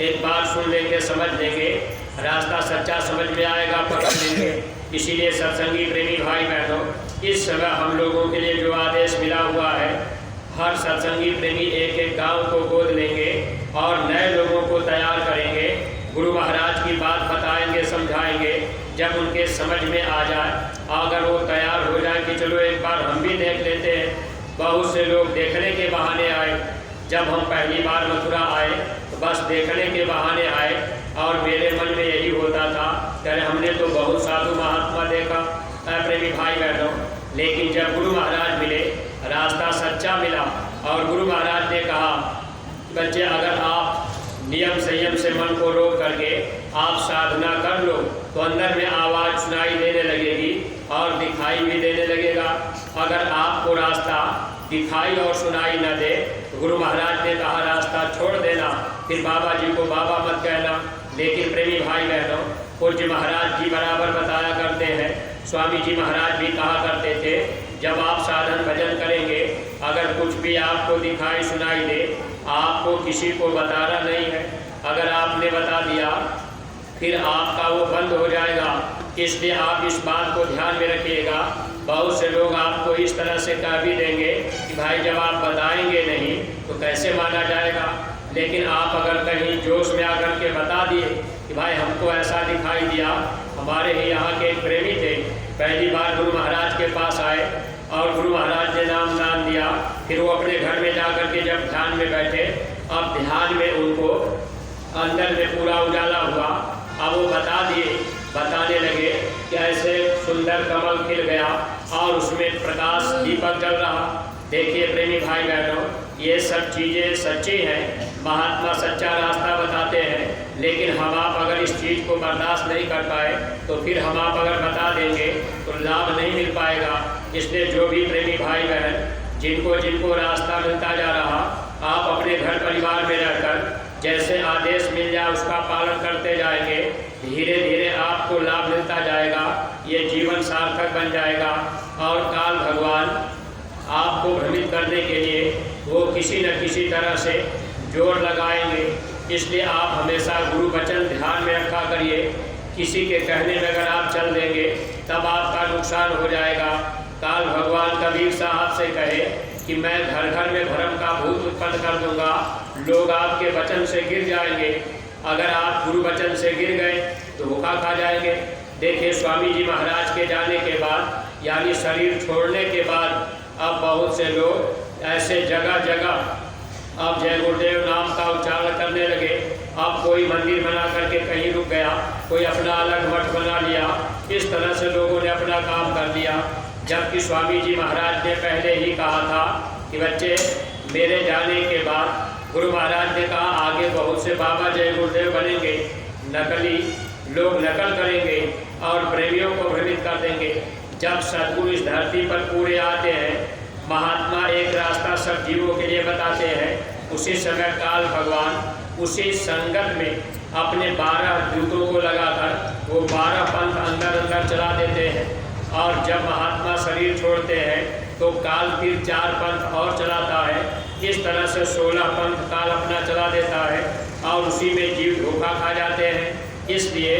एक बार सुन लेंगे, समझ लेंगे, रास्ता सच्चा समझ में आएगा, पकड़ लेंगे। इसीलिए सत्संगी प्रेमी भाई बहनों, इस समय हम लोगों के लिए जो आदेश मिला हुआ है, हर सत्संगी प्रेमी एक एक गांव को गोद लेंगे और नए लोगों को तैयार करेंगे। गुरु महाराज की बात बताएंगे, समझाएंगे। जब उनके समझ में आ जाए, अगर वो तैयार हो जाए कि चलो एक बार हम भी देख लेते हैं। बहुत से लोग देखने के बहाने आए। जब हम पहली बार मथुरा आए तो बस देखने के बहाने आए, और मेरे मन में यही होता था कि हमने तो बहुत साधु महात्मा देखा प्रेमी भाई बहनों। लेकिन जब गुरु महाराज मिले, रास्ता सच्चा मिला, और गुरु महाराज ने कहा बच्चे, अगर आप नियम संयम से मन को रोक करके आप साधना कर लो तो अंदर में आवाज़ सुनाई देने लगेगी और दिखाई भी देने लगेगा। अगर आपको रास्ता दिखाई और सुनाई न दे तो गुरु महाराज ने कहा रास्ता छोड़ देना, फिर बाबा जी को बाबा मत कहना। लेकिन प्रेमी भाई बहनों, पूज्य महाराज जी बराबर बताया करते हैं, स्वामी जी महाराज भी कहा करते थे, जब आप साधन भजन करेंगे, अगर कुछ भी आपको दिखाई सुनाई दे, आपको किसी को बताना नहीं है। अगर आपने बता दिया फिर आपका वो बंद हो जाएगा। इसलिए आप इस बात को ध्यान में रखिएगा। बहुत से लोग आपको इस तरह से कह भी देंगे कि भाई जब आप बताएंगे नहीं तो कैसे माना जाएगा। लेकिन आप अगर कहीं जोश में आकर के बता दिए कि भाई हमको ऐसा दिखाई दिया। हमारे ही यहाँ के एक प्रेमी थे, पहली बार गुरु महाराज के पास आए और गुरु महाराज ने नाम दान दिया। फिर वो अपने घर में जा कर के जब ध्यान में बैठे, अब ध्यान में उनको अंदर में पूरा उजाला हुआ। अब वो बताने लगे कि ऐसे सुंदर कमल खिल गया और उसमें प्रकाश दीपक जल रहा। देखिए प्रेमी भाई बहनों, ये सब चीज़ें सच्ची हैं, महात्मा सच्चा रास्ता बताते हैं। लेकिन हम आप अगर इस चीज़ को बर्दाश्त नहीं कर पाए तो फिर हम आप अगर बता देंगे तो लाभ नहीं मिल पाएगा। इसलिए जो भी प्रेमी भाई बहन जिनको जिनको रास्ता मिलता जा रहा, आप अपने घर परिवार में रहकर जैसे आदेश मिल जाए उसका पालन करते जाएंगे, धीरे धीरे आपको लाभ मिलता जाएगा। ये जीवन सार्थक बन जाएगा और काल भगवान आपको भ्रमित करने के लिए वो किसी न किसी तरह से जोर लगाएंगे। इसलिए आप हमेशा गुरु वचन ध्यान में रखा करिए किसी के कहने में अगर आप चल देंगे तब आपका नुकसान हो जाएगा। काल भगवान कबीर साहब से कहे कि मैं घर घर में भ्रम का भूत उत्पन्न कर दूंगा, लोग आपके वचन से गिर जाएंगे। अगर आप गुरु वचन से गिर गए तो धोखा खा जाएंगे। देखिए स्वामी जी महाराज के जाने के बाद यानी शरीर छोड़ने के बाद अब बहुत से लोग ऐसे जगह जगह अब जय गुरुदेव नाम का उच्चारण करने लगे। अब कोई मंदिर बना करके कहीं रुक गया, कोई अपना अलग मठ बना लिया। इस तरह से लोगों ने अपना काम कर दिया, जबकि स्वामी जी महाराज ने पहले ही कहा था कि बच्चे मेरे जाने के बाद गुरु महाराज ने कहा आगे बहुत से बाबा जय गुरुदेव बनेंगे, नकली लोग नकल करेंगे और प्रेमियों को भ्रमित कर देंगे। जब सद्गुरु इस धरती पर पूरे आते हैं, महात्मा एक रास्ता सब जीवों के लिए बताते हैं, उसी समय काल भगवान उसी संगत में अपने 12 दूतों को लगाकर वो 12 पंथ अंदर अंदर चला देते हैं। और जब महात्मा शरीर छोड़ते हैं तो काल फिर 4 पंथ और चलाता है। इस तरह से 16 पंथ काल अपना चला देता है और उसी में जीव धोखा खा जाते हैं। इसलिए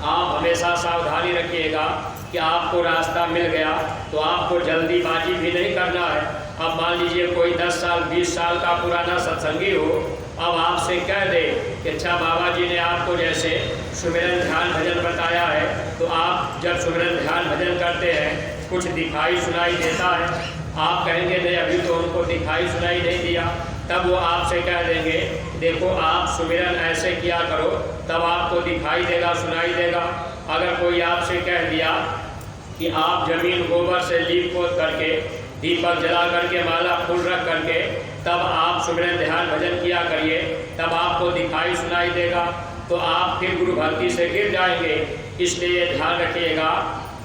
आप हमेशा सावधानी रखिएगा कि आपको रास्ता मिल गया तो आपको जल्दीबाजी भी नहीं करना है। अब मान लीजिए कोई 10 साल 20 साल का पुराना सत्संगी हो, अब आपसे कह दे कि अच्छा बाबा जी ने आपको जैसे सुमिरन ध्यान भजन बताया है, तो आप जब सुमिरन ध्यान भजन करते हैं कुछ दिखाई सुनाई देता है, आप कहेंगे नहीं अभी तो उनको दिखाई सुनाई नहीं दिया। तब वो आपसे कह देंगे देखो आप सुमिरन ऐसे किया करो तब आपको दिखाई देगा सुनाई देगा। अगर कोई आपसे कह दिया कि आप जमीन गोबर से लीप पोत करके दीपक जला करके माला फूल रख करके तब आप सुमिरन ध्यान भजन किया करिए तब आपको दिखाई सुनाई देगा, तो आप फिर गुरु भक्ति से गिर जाएंगे। इसलिए ध्यान रखिएगा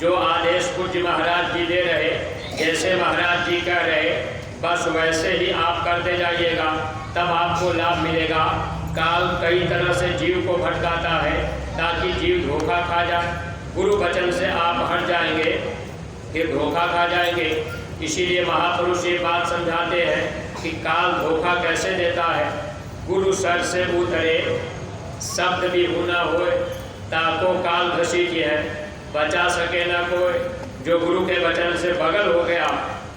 जो आदेश पूज्य महाराज जी दे रहे, जैसे महाराज जी कह रहे बस वैसे ही आप करते जाइएगा, तब आपको लाभ मिलेगा। काल कई तरह से जीव को भटकाता है ताकि जीव धोखा खा जाए। गुरु वचन से आप हट जाएंगे फिर धोखा खा जाएंगे। इसीलिए महापुरुष ये बात समझाते हैं कि काल धोखा कैसे देता है। गुरु सर से उतरे शब्द भी होना होए ताको काल घसीटी है, बचा सके ना कोई। जो गुरु के वचन से बगल हो गया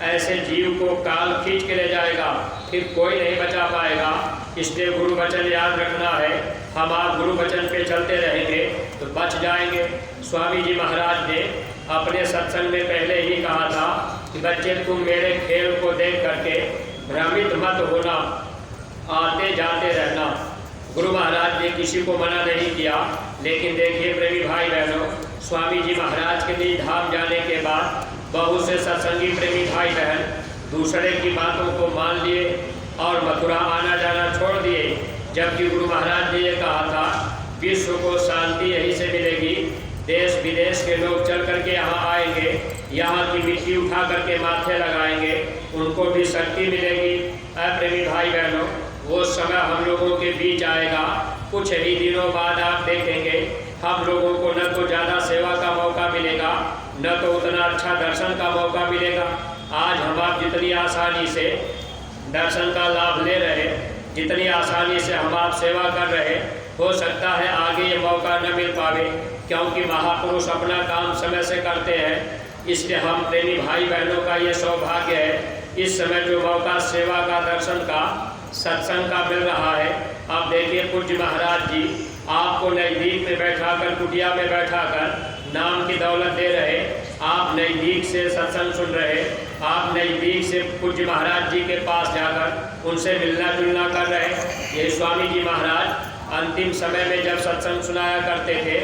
ऐसे जीव को काल खींच के ले जाएगा, फिर कोई नहीं बचा पाएगा। इसलिए गुरु वचन याद रखना है। हम आप गुरु वचन पे चलते रहेंगे तो बच जाएंगे। स्वामी जी महाराज ने अपने सत्संग में पहले ही कहा था कि बच्चे तुम मेरे खेल को देख करके भ्रमित मत होना, आते जाते रहना। गुरु महाराज ने किसी को मना नहीं किया। लेकिन देखिए प्रेमी भाई बहनों, स्वामी जी महाराज के लिए धाम जाने के बाद बहुत से सत्संगी प्रेमी भाई बहन दूसरे की बातों को मान लिए और मथुरा आना जाना छोड़ दिए, जबकि गुरु महाराज ने ये कहा था विश्व को शांति यहीं से मिलेगी। देश विदेश के लोग चल करके यहाँ आएंगे, यहाँ की मिट्टी उठा करके माथे लगाएंगे, उनको भी शक्ति मिलेगी। प्रेमी भाई बहनों, वो समय हम लोगों के बीच आएगा। कुछ ही दिनों बाद आप देखेंगे हम लोगों को न तो ज़्यादा सेवा का मौका मिलेगा, न तो उतना अच्छा दर्शन का मौका मिलेगा। आज हम आप जितनी आसानी से दर्शन का लाभ ले रहे, जितनी आसानी से हम आप सेवा कर रहे, हो सकता है आगे ये मौका न मिल पावे, क्योंकि महापुरुष अपना काम समय से करते हैं। इसलिए हम प्रेमी भाई बहनों का ये सौभाग्य है इस समय जो मौका सेवा का, दर्शन का, सत्संग का मिल रहा है। आप देखिए पूज्य महाराज जी आपको नज़दीक में बैठाकर, कुटिया में बैठाकर नाम की दौलत दे रहे, आप नज़दीक से सत्संग सुन रहे, आप नज़दीक से पूज्य महाराज जी के पास जाकर उनसे मिलना जुलना कर रहे। ये स्वामी जी महाराज अंतिम समय में जब सत्संग सुनाया करते थे,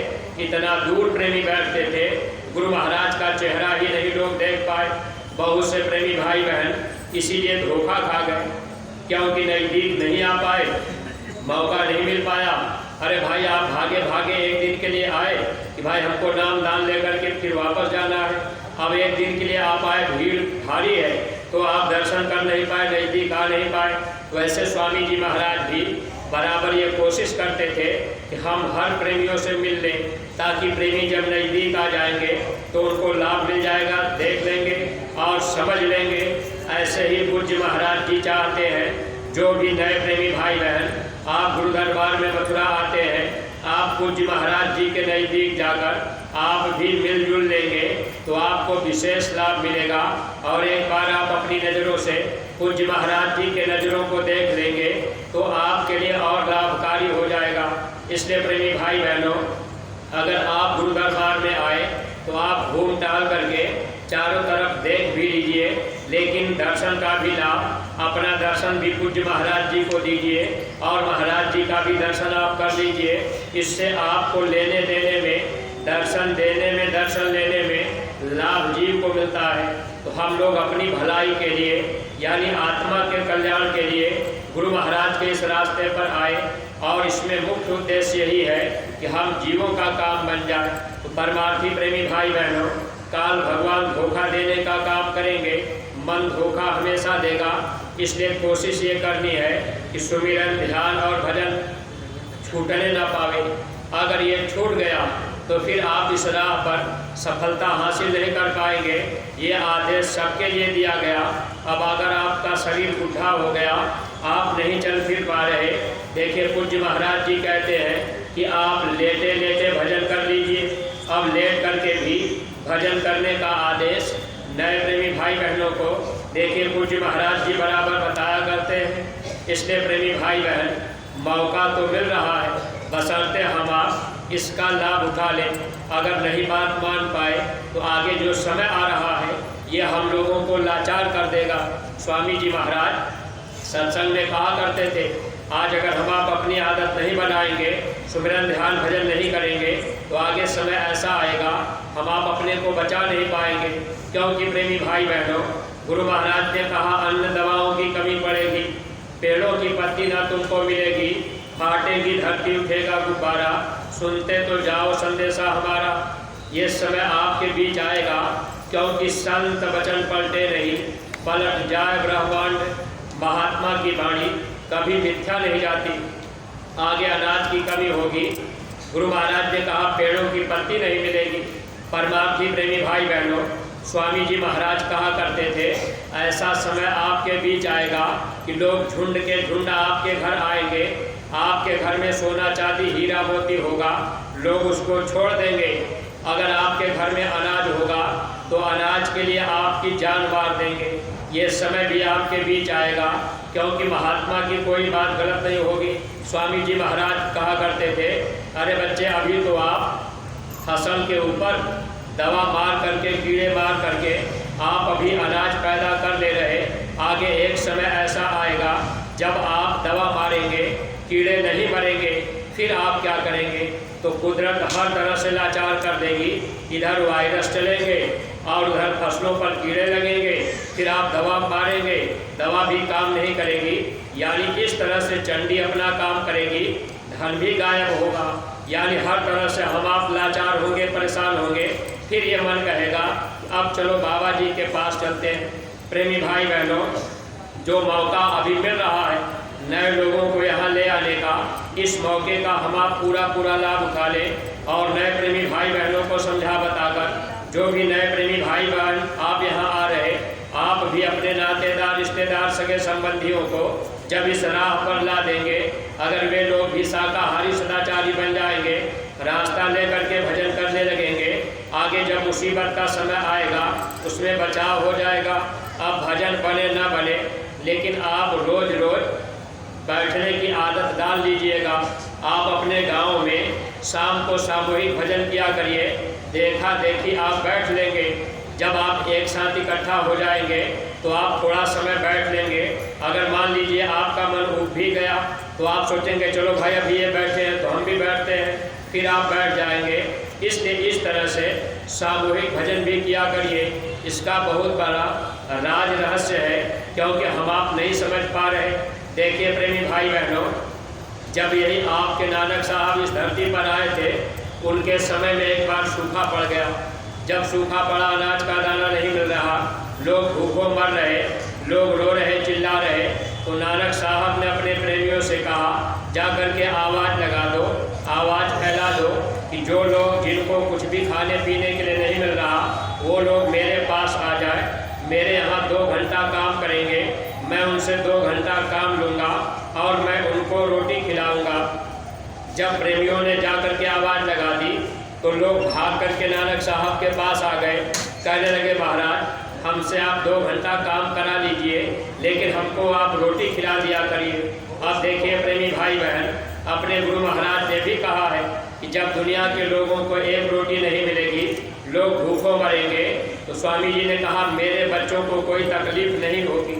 इतना दूर प्रेमी बैठते थे, गुरु महाराज का चेहरा ही नहीं लोग देख पाए। बहुत से प्रेमी भाई बहन इसीलिए धोखा खा गए, क्योंकि नज़दीक नहीं आ पाए, मौका नहीं मिल पाया। अरे भाई आप भागे भागे एक दिन के लिए आए कि भाई हमको नाम दान लेकर के फिर वापस जाना है। अब एक दिन के लिए आप आए, भीड़ भारी है, तो आप दर्शन कर नहीं पाए, नज़दीक आ नहीं पाए। वैसे स्वामी जी महाराज भी बराबर ये कोशिश करते थे कि हम हर प्रेमियों से मिल लें, ताकि प्रेमी जब नज़दीक आ जाएंगे तो उनको लाभ मिल जाएगा, देख लेंगे और समझ लेंगे। ऐसे ही पूज्य महाराज जी चाहते हैं जो भी नए प्रेमी भाई बहन आप गुरु दरबार में मथुरा आते हैं, आप पूज्य महाराज जी के नज़दीक जाकर आप भी मिलजुल लेंगे तो आपको विशेष लाभ मिलेगा। और एक बार आप अपनी नज़रों से पूज्य महाराज जी के नज़रों को देख लेंगे तो आपके लिए और लाभकारी हो जाएगा। इसलिए प्रेमी भाई बहनों, अगर आप गुरु दरबार में आए तो आप घूम टहल करके चारों तरफ देख भी लीजिए, लेकिन दर्शन का भी लाभ, अपना दर्शन भी पूज्य महाराज जी को दीजिए और महाराज जी का भी दर्शन आप कर लीजिए। इससे आपको लेने देने में, दर्शन देने में, दर्शन लेने में लाभ जीव को मिलता है। तो हम लोग अपनी भलाई के लिए यानी आत्मा के कल्याण के लिए गुरु महाराज के इस रास्ते पर आए और इसमें मुख्य उद्देश्य यही है कि हम जीवों का काम बन जाए। तो परमार्थी प्रेमी भाई बहनों, काल भगवान धोखा देने का काम करेंगे, मन धोखा हमेशा देगा। इसलिए कोशिश ये करनी है कि सुमिरन, ध्यान और भजन छूटने ना पावे। अगर ये छूट गया तो फिर आप इस राह पर सफलता हासिल नहीं कर पाएंगे। ये आदेश सबके लिए दिया गया। अब अगर आपका शरीर बुढ़ा हो गया, आप नहीं चल फिर पा रहे, देखिए पूज्य महाराज जी कहते हैं कि आप लेटे लेटे भजन कर लीजिए। अब लेट करके भी भजन करने का आदेश नए प्रेमी भाई बहनों को देखिए पूज्य महाराज जी बराबर बताया करते हैं। इसलिए प्रेमी भाई बहन, मौका तो मिल रहा है, बशर्ते हम आप इसका लाभ उठा लें। अगर नहीं बात मान पाए तो आगे जो समय आ रहा है ये हम लोगों को लाचार कर देगा। स्वामी जी महाराज सत्संग में कहा करते थे, आज अगर हम आप अपनी आदत नहीं बनाएंगे, सुमिरन ध्यान भजन नहीं करेंगे तो आगे समय ऐसा आएगा हम आप अपने को बचा नहीं पाएंगे। क्योंकि प्रेमी भाई बहनों, गुरु महाराज ने कहा अन्न दवाओं की कमी पड़ेगी, पेड़ों की पत्ती ना तुमको मिलेगी, फाटेगी धरती उठेगा गुब्बारा, सुनते तो जाओ संदेशा हमारा। ये समय आपके बीच आएगा क्योंकि संत वचन पलटे नहीं, पलट जाए ब्रह्मांड। महात्मा की वाणी कभी मिथ्या नहीं जाती। आगे अनाज की कमी होगी, गुरु महाराज ने कहा पेड़ों की पत्ती नहीं मिलेगी। परमार्थी प्रेमी भाई बहनों, स्वामी जी महाराज कहा करते थे, ऐसा समय आपके बीच आएगा कि लोग झुंड के झुंड आपके घर आएंगे, आपके घर में सोना चांदी हीरा मोती होगा, लोग उसको छोड़ देंगे। अगर आपके घर में अनाज होगा तो अनाज के लिए आपकी जान मार देंगे। ये समय भी आपके बीच आएगा क्योंकि महात्मा की कोई बात गलत नहीं होगी। स्वामी जी महाराज कहा करते थे, अरे बच्चे अभी तो आप फसल के ऊपर दवा मार करके, कीड़े मार करके आप अभी अनाज पैदा कर ले रहे, आगे एक समय ऐसा आएगा जब आप दवा मारेंगे, कीड़े नहीं मरेंगे, फिर आप क्या करेंगे? तो कुदरत हर तरह से लाचार कर देगी। इधर वायरस चलेंगे और उधर फसलों पर कीड़े लगेंगे, फिर आप दवा मारेंगे, दवा भी काम नहीं करेगी। यानी इस तरह से चंडी अपना काम करेगी, धन भी गायब होगा। यानी हर तरह से हम आप लाचार होंगे, परेशान होंगे। फिर ये मन कहेगा अब चलो बाबा जी के पास चलते हैं। प्रेमी भाई बहनों, जो मौका अभी मिल रहा है नए लोगों को यहाँ ले आने का, इस मौके का हम आप पूरा लाभ उठा लें और नए प्रेमी भाई बहनों को समझा बताकर, जो भी नए प्रेमी भाई बहन आप यहाँ आ रहे, आप भी अपने नातेदार, रिश्तेदार, सगे संबंधियों को जब इस राह पर ला देंगे, अगर वे लोग भी शाकाहारी सदाचारी बन जाएंगे, रास्ता लेकर के भजन करने लगेंगे, आगे जब मुसीबत का समय आएगा उसमें बचाव हो जाएगा। अब भजन बने ना बने, लेकिन आप रोज रोज बैठने की आदत डाल लीजिएगा। आप अपने गांव में शाम को सामूहिक भजन किया करिए, देखा देखी आप बैठ लेंगे। जब आप एक साथ इकट्ठा हो जाएंगे तो आप थोड़ा समय बैठ लेंगे। अगर मान लीजिए आपका मन उठ भी गया तो आप सोचेंगे चलो भाई अभी ये बैठे हैं तो हम भी बैठते हैं, फिर आप बैठ जाएंगे। इसलिए इस तरह से सामूहिक भजन भी किया करिए। इसका बहुत बड़ा राज रहस्य है, क्योंकि हम आप नहीं समझ पा रहे। देखिए प्रेमी भाई बहनों, जब यही आपके नानक साहब इस धरती पर आए थे, उनके समय में एक बार सूखा पड़ गया। जब सूखा पड़ा, अनाज का दाना नहीं मिल रहा, लोग भूखों मर रहे, लोग रो रहे, चिल्ला रहे, तो नानक साहब ने अपने प्रेमियों से कहा जा करके आवाज़ लगा दो, आवाज़ फैला दो कि जो लोग जिनको कुछ भी खाने पीने के लिए नहीं मिल रहा, वो लोग मेरे पास आ जाए, मेरे यहाँ 2 घंटा काम करेंगे, मैं उनसे 2 घंटा काम लूँगा और मैं उनको रोटी खिलाऊँगा। जब प्रेमियों ने जाकर के आवाज़ लगा दी तो लोग भाग करके नानक साहब के पास आ गए। कहने लगे महाराज हमसे आप 2 घंटा काम करा लीजिए, लेकिन हमको आप रोटी खिला दिया करिए। अब देखिए प्रेमी भाई बहन, अपने गुरु महाराज ने भी कहा है कि जब दुनिया के लोगों को एक रोटी नहीं मिलेगी, लोग भूखों मरेंगे, तो स्वामी जी ने कहा मेरे बच्चों को कोई तकलीफ नहीं होगी,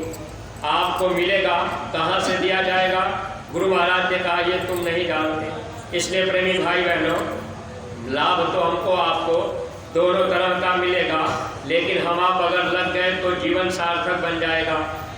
आपको मिलेगा, कहाँ से दिया जाएगा? गुरु महाराज ने कहा ये तुम नहीं जानते। इसलिए प्रेमी भाई बहनों, लाभ तो हमको आपको दोनों तरह का मिलेगा, लेकिन हम आप अगर लग गए तो जीवन सार्थक बन जाएगा।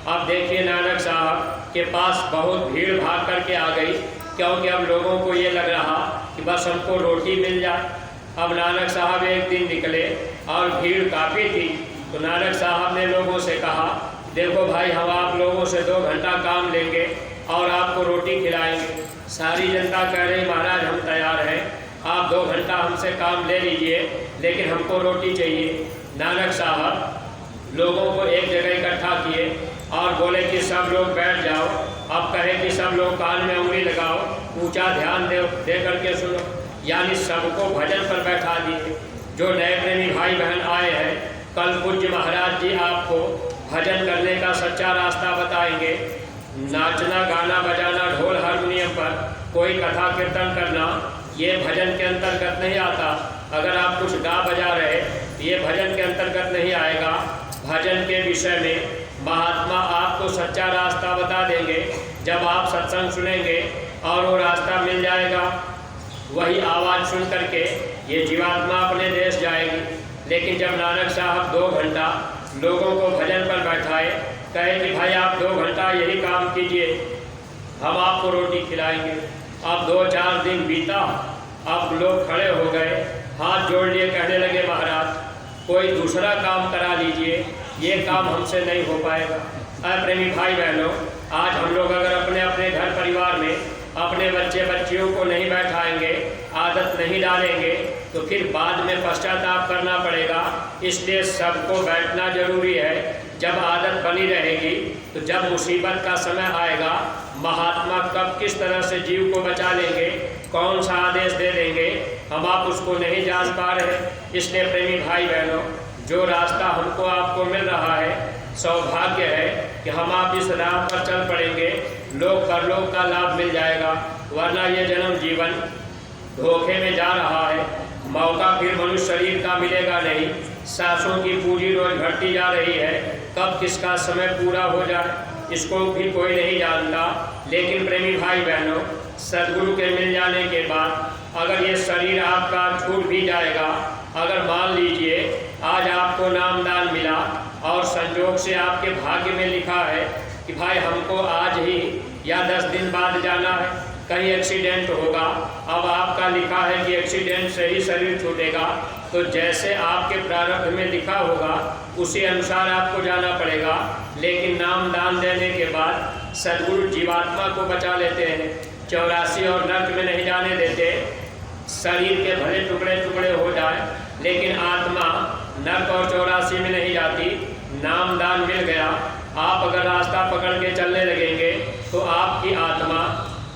अब देखिए नानक साहब के पास बहुत भीड़ भाग करके आ गई, क्योंकि अब लोगों को ये लग रहा कि बस हमको रोटी मिल जाए। अब नानक साहब एक दिन निकले और भीड़ काफ़ी थी, तो नानक साहब ने लोगों से कहा देखो भाई हम आप लोगों से 2 घंटा काम लेंगे और आपको रोटी खिलाएंगे। सारी जनता कह रही महाराज हम तैयार हैं, आप 2 घंटा हमसे काम ले लीजिए, लेकिन हमको रोटी चाहिए। नानक साहब लोगों को एक जगह इकट्ठा किए और बोले कि सब लोग बैठ जाओ। अब कहे कि सब लोग कान में उंगली लगाओ, ऊंचा ध्यान दे करके सुनो, यानी सबको भजन पर बैठा दिए। जो नए प्रेमी भाई बहन आए हैं, कल पूज्य महाराज जी आपको भजन करने का सच्चा रास्ता बताएंगे। नाचना गाना बजाना ढोल हारमोनियम पर कोई कथा कीर्तन करना ये भजन के अंतर्गत नहीं आता। अगर आप कुछ गा बजा रहे ये भजन के अंतर्गत नहीं आएगा। भजन के विषय में महात्मा आपको सच्चा रास्ता बता देंगे। जब आप सत्संग सुनेंगे और वो रास्ता मिल जाएगा, वही आवाज़ सुन करके ये जीवात्मा अपने देश जाएगी। लेकिन जब नानक साहब 2 घंटा लोगों को भजन पर बैठाए, कहे कि भाई आप 2 घंटा यही काम कीजिए, हम आपको रोटी खिलाएंगे। अब 2-4 दिन बीता, अब लोग खड़े हो गए, हाथ जोड़ लिए, कहने लगे महाराज कोई दूसरा काम करा लीजिए, ये काम हमसे नहीं हो पाएगा। प्रेमी भाई बहनों, आज हम लोग अगर अपने अपने घर परिवार में अपने बच्चे बच्चियों को नहीं बैठाएंगे, आदत नहीं डालेंगे, तो फिर बाद में पश्चाताप करना पड़ेगा। इसलिए सबको बैठना जरूरी है। जब आदत बनी रहेगी तो जब मुसीबत का समय आएगा, महात्मा कब किस तरह से जीव को बचा लेंगे, कौन सा आदेश दे देंगे, हम आप उसको नहीं जान पा रहे। इसलिए प्रेमी भाई बहनों, जो रास्ता हमको आपको मिल रहा है, सौभाग्य है कि हम आप इस राह पर चल पड़ेंगे, लोक परलोक का लाभ मिल जाएगा। वरना ये जन्म जीवन धोखे में जा रहा है, मौका फिर मनुष्य शरीर का मिलेगा नहीं। सांसों की पूंजी रोज घटती जा रही है, कब किसका समय पूरा हो जाए इसको भी कोई नहीं जानता। लेकिन प्रेमी भाई बहनों, सदगुरु के मिल जाने के बाद अगर ये शरीर आपका छूट भी जाएगा, अगर मान लीजिए आज आपको नामदान मिला और संजोग से आपके भाग्य में लिखा है कि भाई हमको आज ही या 10 दिन बाद जाना है, कहीं एक्सीडेंट होगा, अब आपका लिखा है कि एक्सीडेंट से ही शरीर छूटेगा, तो जैसे आपके प्रारब्ध में लिखा होगा उसी अनुसार आपको जाना पड़ेगा। लेकिन नाम दान देने के बाद सद्गुरु जीवात्मा को बचा लेते हैं, 84 और नर्क में नहीं जाने देते। शरीर के भले टुकड़े टुकड़े हो जाए, लेकिन आत्मा नर्क और 84 में नहीं जाती। नाम दान मिल गया, आप अगर रास्ता पकड़ के चलने लगेंगे तो आपकी आत्मा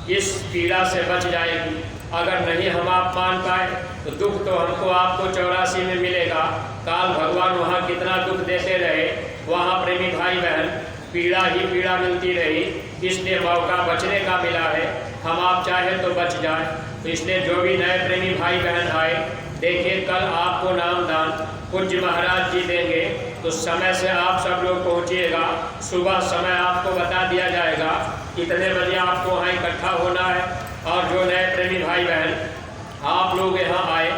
इस पीड़ा से बच जाएगी। अगर नहीं हम आप मान पाए तो दुख तो हमको आपको 84 में मिलेगा। काल भगवान वहाँ कितना दुख देते रहे, वहाँ प्रेमी भाई बहन पीड़ा ही पीड़ा मिलती रही। इसलिए मौका बचने का मिला है, हम आप चाहे तो बच जाए। तो इसलिए जो भी नए प्रेमी भाई बहन आए, देखिए कल आपको नामदान पूज्य महाराज जी देंगे, तो समय से आप सब लोग पहुँचिएगा। सुबह समय आपको बता दिया जाएगा कितने बजे आपको वहाँ इकट्ठा होना है। और जो नए प्रेमी भाई बहन आप लोग यहाँ आए,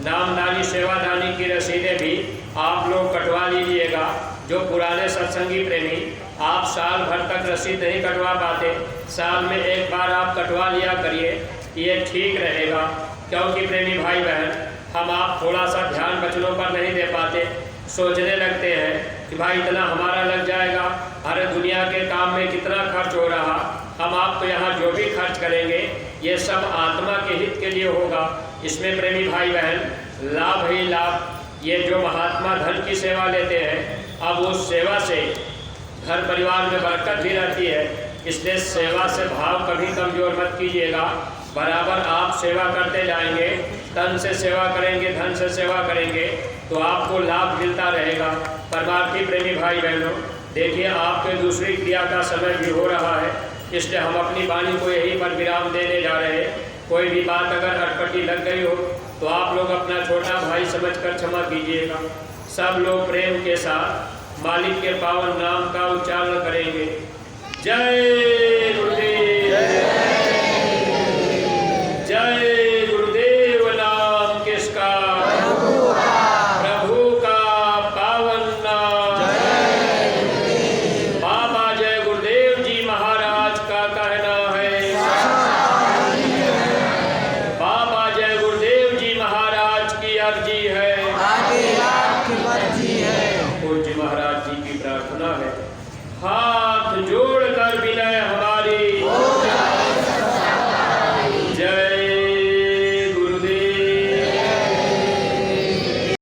नामदानी सेवादानी की रसीदें भी आप लोग कटवा लीजिएगा। जो पुराने सत्संगी प्रेमी आप साल भर तक रसीद नहीं कटवा पाते, साल में एक बार आप कटवा लिया करिए, ये ठीक रहेगा। क्योंकि प्रेमी भाई बहन हम आप थोड़ा सा ध्यान बचनों पर नहीं दे पाते, सोचने लगते हैं कि भाई इतना हमारा लग जाएगा, अरे दुनिया के काम में कितना खर्च हो रहा, हम आप तो यहाँ जो भी खर्च करेंगे ये सब आत्मा के हित के लिए होगा। इसमें प्रेमी भाई बहन लाभ ही लाभ। ये जो महात्मा धन की सेवा लेते हैं, अब उस सेवा से घर परिवार में बरकत भी रहती है। इसलिए सेवा से भाव कभी कमजोर मत कीजिएगा। बराबर आप सेवा करते जाएंगे, तन से सेवा करेंगे, धन से सेवा करेंगे, तो आपको लाभ मिलता रहेगा। परमार्थी प्रेमी भाई बहनों, देखिए आपके दूसरी क्रिया का समय भी हो रहा है, इसलिए हम अपनी वाणी को यहीं पर विराम देने जा रहे हैं। कोई भी बात अगर अटपटी लग गई हो तो आप लोग अपना छोटा भाई समझकर क्षमा कीजिएगा। सब लोग प्रेम के साथ मालिक के पावन नाम का उच्चारण करेंगे। जय गुरुदेव।